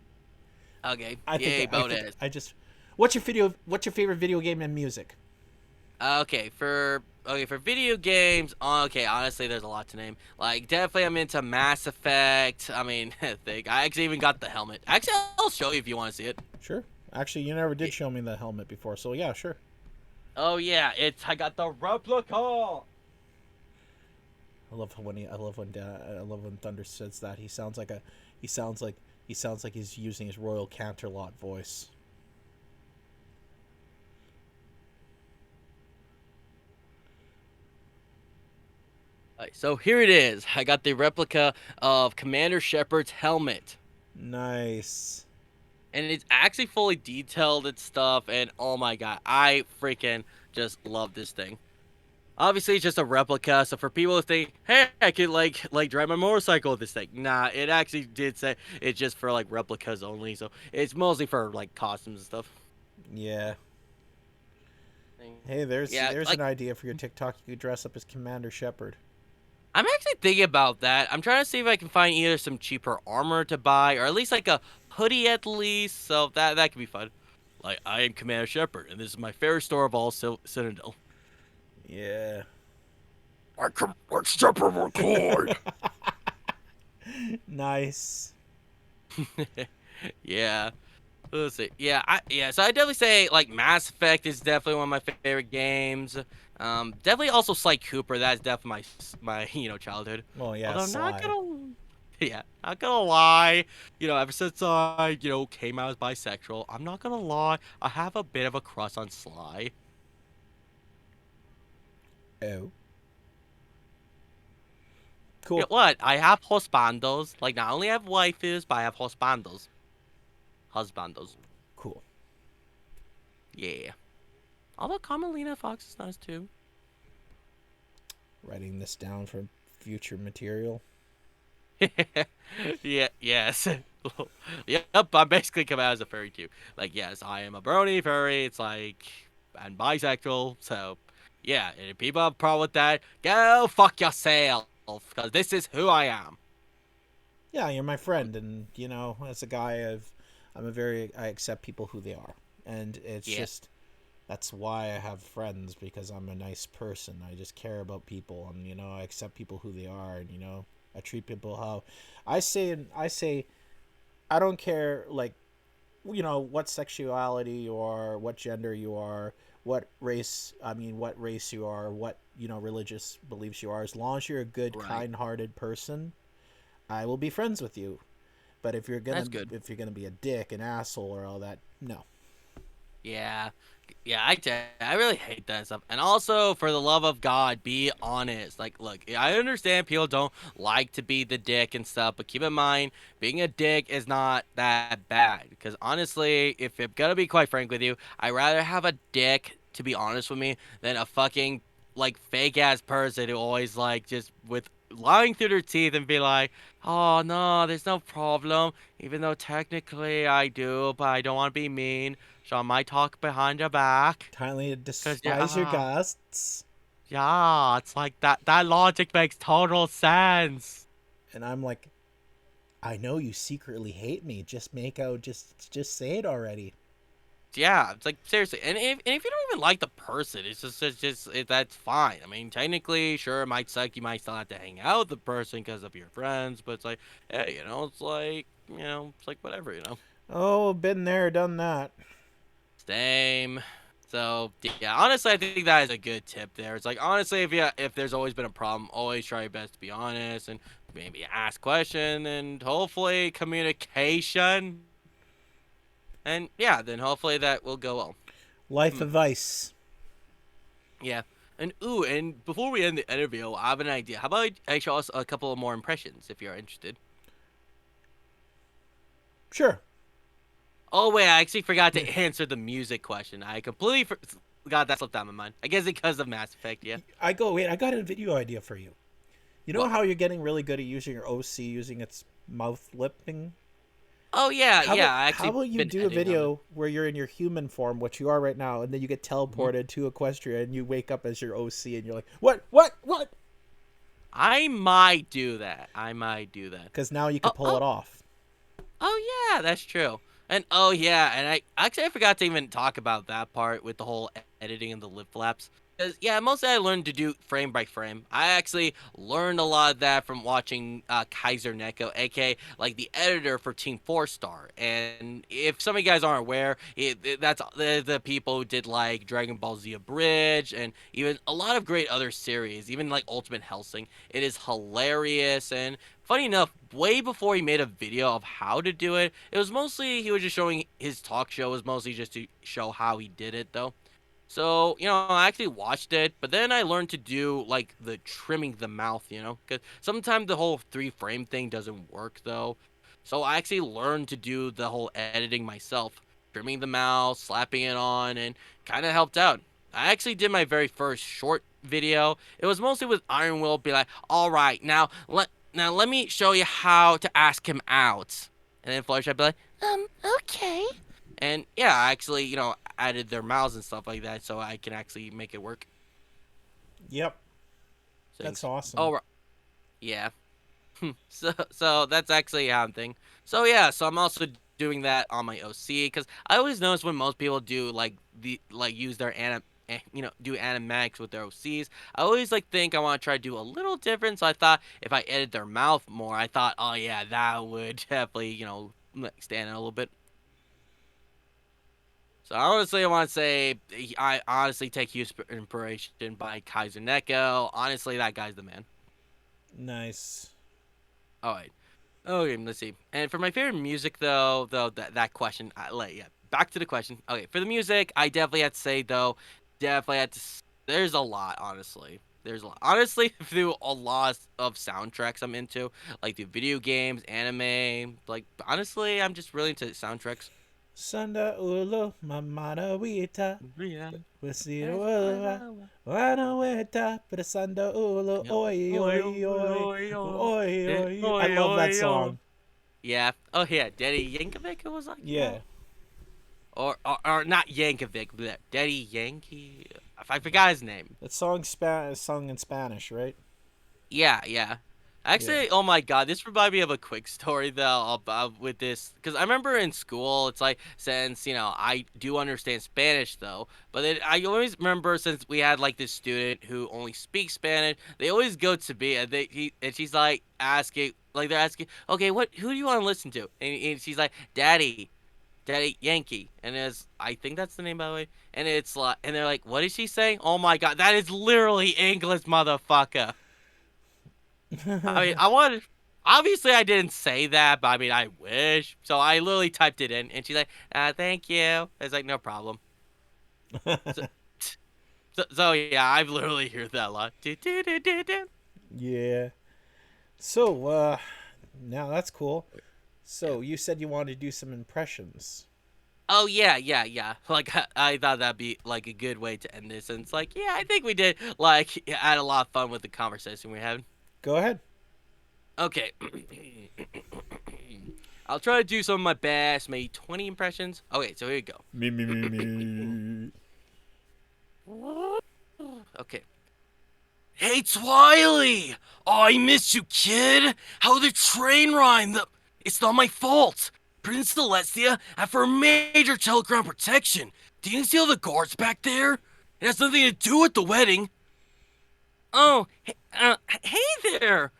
okay, I think yay, I think bonus. I just. What's your favorite video game and music? Okay, for video games, okay, honestly, there's a lot to name. Like, definitely, I'm into Mass Effect. I mean, I actually even got the helmet. Actually, I'll show you if you want to see it. Sure. Actually, you never did show me the helmet before, so yeah, sure. Oh yeah, I got the replica. I love when Thunder says that. He sounds like he sounds like he's using his Royal Canterlot voice. Alright, so here it is. I got the replica of Commander Shepard's helmet. Nice. And it's actually fully detailed and stuff, and oh my god, I freaking just love this thing. Obviously, it's just a replica, so for people who think, hey, I could like drive my motorcycle with this thing. Nah, it actually did say it's just for like replicas only, so it's mostly for like costumes and stuff. Yeah. Hey, there's Yeah, there's like an idea for your TikTok. You could dress up as Commander Shepard. I'm actually thinking about that. I'm trying to see if I can find either some cheaper armor to buy, or at least like a hoodie at least. So that could be fun. Like I am Commander Shepard, and this is my favorite store of all, Citadel. Yeah. I can like Shepard McCoy. Nice. Yeah. Let's see. Yeah. So I definitely say like Mass Effect is definitely one of my favorite games. Definitely also Sly Cooper. That's definitely my childhood. Well, yeah, Although I'm not Sly. gonna, yeah, not gonna lie. Ever since I came out as bisexual, I'm not gonna lie. I have a bit of a crush on Sly. Oh. You know Cool. what? I have husbandos. Like not only have waifus, but I have husbandos. Husbandos. Cool. Yeah. Although Carmelina Fox is nice too. Writing this down for future material. Yeah, yes. Yep, I'm basically come out as a furry too. Like, yes, I am a brony furry. It's like, I'm bisexual. So, yeah, and if people have a problem with that, go fuck yourself. Because this is who I am. Yeah, you're my friend, and as a guy, I accept people who they are, and it's Yeah, just that's why I have friends because I'm a nice person. I just care about people, and I accept people who they are, and I treat people how I say I don't care like what sexuality you are, what gender you are, what race you are, what religious beliefs you are. As long as you're a good, right. kind-hearted person, I will be friends with you. But That's good. if you're gonna be a dick, an asshole, or all that, no. Yeah. Yeah, I really hate that stuff. And also, for the love of God, be honest. Like, look, I understand people don't like to be the dick and stuff, but keep in mind, being a dick is not that bad. Because honestly, if I'm gonna be quite frank with you, I'd rather have a dick, to be honest with me, than a fucking, like, fake ass person who always, like, just with lying through their teeth and be like, oh, no, there's no problem. Even though technically I do, but I don't want to be mean. So I might talk behind your back. Kindly Cause despise your guests. yeah, it's like that logic makes total sense. And I'm like, I know you secretly hate me. Just say it already. Yeah, it's like seriously, and if you don't even like the person, that's fine. I mean, technically, sure, it might suck. You might still have to hang out with the person because of your friends, but it's like, hey, it's like whatever. Oh, been there, done that. Same. So yeah, honestly, I think that is a good tip there. It's like honestly, if there's always been a problem, always try your best to be honest and maybe ask question and hopefully communication. And yeah, then hopefully that will go well. Life Hmm. advice. Yeah. And before we end the interview, I have an idea. How about I show us a couple of more impressions if you're interested? Sure. Oh wait, I actually forgot to answer the music question. I completely forgot that slipped out of my mind. I guess because of Mass Effect, yeah. Wait, I got a video idea for you. You know What? how you're getting really good at using your OC using its mouth lipping? Oh yeah, How yeah. about I how actually about you been do a editing on it. video where you're in your human form, which you are right now, and then you get Mhm. teleported to Equestria and you wake up as your OC and you're like, what? I might do that. I might do that. Because now you Oh, could pull oh, it off. oh yeah, that's true. And oh yeah, and I forgot to even talk about that part with the whole editing and the lip flaps. Because yeah, mostly I learned to do frame by frame. I actually learned a lot of that from watching Kaiser Neko, aka like the editor for Team 4 Star. And if some of you guys aren't aware, that's the people who did like Dragon Ball Z Abridged and even a lot of great other series, even like Ultimate Hellsing. It is hilarious and funny enough, way before he made a video of how to do it, it was mostly he was just showing his talk show was mostly just to show how he did it though. So, I actually watched it, but then I learned to do like the trimming the mouth, because sometimes the whole 3 frame thing doesn't work though. So I actually learned to do the whole editing myself, trimming the mouth, slapping it on, and kind of helped out. I actually did my very first short video. It was mostly with Iron Will be like, all right, now let me show you how to ask him out. And then Fluttershy would be like, okay. And yeah, I actually, added their mouths and stuff like that so I can actually make it work. Yep, that's Things. awesome. Oh, yeah. So that's actually a thing. So yeah, so I'm also doing that on my OC because I always notice when most people do use their do animatics with their OCs. I always think I want to try to do a little different. So I thought if I edit their mouth more, I thought, oh yeah, that would definitely stand out a little bit. So honestly, I want to say I honestly take huge inspiration by Kaiser Neko. Honestly, that guy's the man. Nice. All right. Okay, let's see. And for my favorite music, though that question, yeah, back to the question. Okay, for the music, I definitely have to say though, definitely had to. There's a lot, honestly. There's a lot. Honestly, through a lot of soundtracks I'm into, like the video games, anime. Like honestly, I'm just really into soundtracks. Sunda ulo mamana wita. Yeah. Wasira That's wala. why Wana weta. But sunda ulo. Yep. Oi, Oi, oi, oi, oi. oi, oi. Oi, Eh, oi. I oi, love that oi, oi. song. Yeah. Oh yeah, Daddy Yankovic was like Yeah. that. Or not Yankovic, but Daddy Yankee. I forgot his name. That is sung in Spanish, right? Yeah, yeah. Yeah. Actually, oh my god, this reminded me of a quick story though about with this because I remember in school it's like since I do understand Spanish though, but then I always remember since we had like this student who only speaks Spanish, they always go to me and she's like asking like they're asking, okay, who do you want to listen to? And she's like, Daddy Yankee, and it's I think that's the name by the way, and it's like and they're like, what is she saying? Oh my god, that is literally English, motherfucker. I mean, I wanted. Obviously, I didn't say that, but I mean, I wish. So I literally typed it in, and she's like, "Thank you." It's like, no problem. So, so yeah, I've literally heard that a lot. Do, do, do, do, do. Yeah. So, now that's cool. Yeah. So, you said you wanted to do some impressions. Oh yeah, yeah, yeah. Like I thought that'd be like a good way to end this, and it's like, yeah, I think we did like had a lot of fun with the conversation we had. Go ahead. Okay. I'll try to do some of my best, maybe 20 impressions. Okay, so here you go. Me, me, me, me. Okay. Hey, Twily! Oh, I missed you, kid! How the train rhyme? It's not my fault! Prince Celestia had for major telegram protection. Do you see all the guards back there? It has nothing to do with the wedding. Oh, hey there!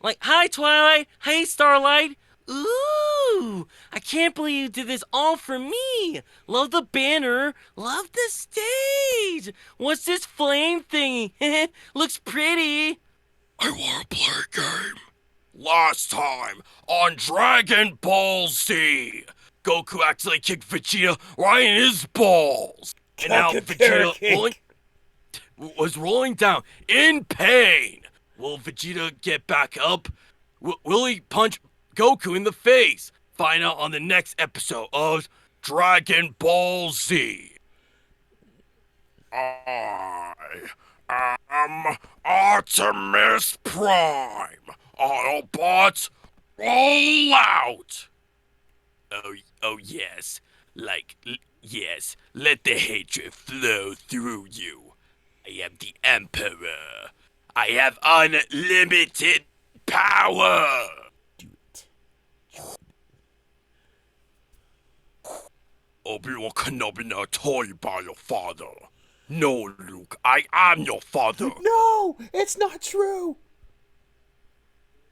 Like, hi, Twilight! Hey, Starlight! Ooh! I can't believe you did this all for me! Love the banner! Love the stage! What's this flame thingy? Looks pretty! I want to play a game. Last time on Dragon Ball Z, Goku actually kicked Vegeta right in his balls. And now Cock-a-carrot Vegeta cake. was rolling down in pain. Will Vegeta get back up? Will he punch Goku in the face? Find out on the next episode of Dragon Ball Z. I am Artemis Prime. Autobots, roll out! Oh yes. Yes. Let the hatred flow through you. I am the Emperor. I have unlimited power. Do it. Obi-Wan cannot be now toyed by your father. No, Luke, I am your father. No, it's not true.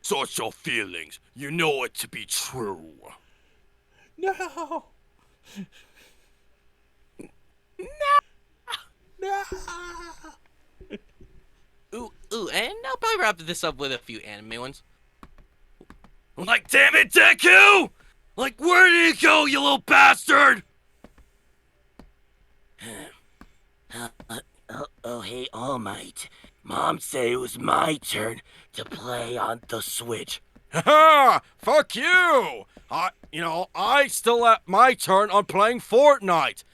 Search your feelings. You know it to be true. No. No. Ooh, and I'll probably wrap this up with a few anime ones. Like, damn it, Deku! Like, where did he go, you little bastard? Oh, hey, All Might. Mom said it was my turn to play on the Switch. Haha! Fuck you! I still have my turn on playing Fortnite.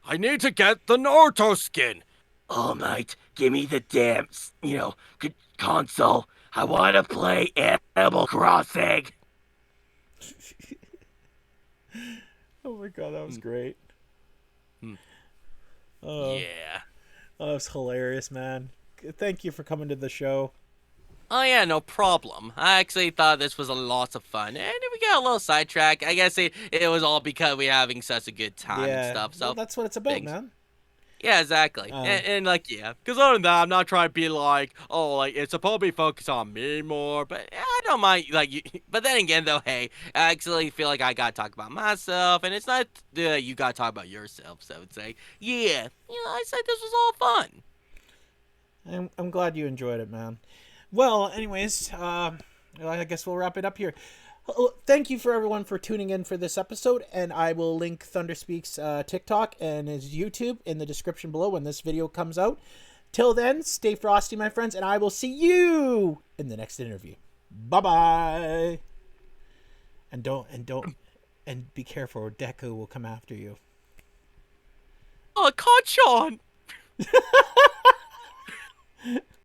I need to get the Naruto skin. All Might, give me the damn, console. I want to play Animal Crossing. Oh my god, that was great. Yeah. Oh, that was hilarious, man. Thank you for coming to the show. Oh yeah, no problem. I actually thought this was a lot of fun, and we got a little sidetracked. I guess it was all because we're having such a good time and Yeah, stuff. well, So that's what it's about, thanks. man. Yeah, exactly. And like, yeah, because other than that, I'm not trying to be like, oh, like it's supposed to be focused on me more, but I don't mind. Like, but then again, though, hey, I actually feel like I gotta talk about myself, and it's not you gotta talk about yourself. So it's like, yeah, I said this was all fun. I'm glad you enjoyed it, man. Well, anyways, I guess we'll wrap it up here. Thank you for everyone for tuning in for this episode, and I will link ThunderSpeak's TikTok and his YouTube in the description below when this video comes out. Till then, stay frosty, my friends, and I will see you in the next interview. Bye bye. And be careful, or Deku will come after you. Oh, Conchon!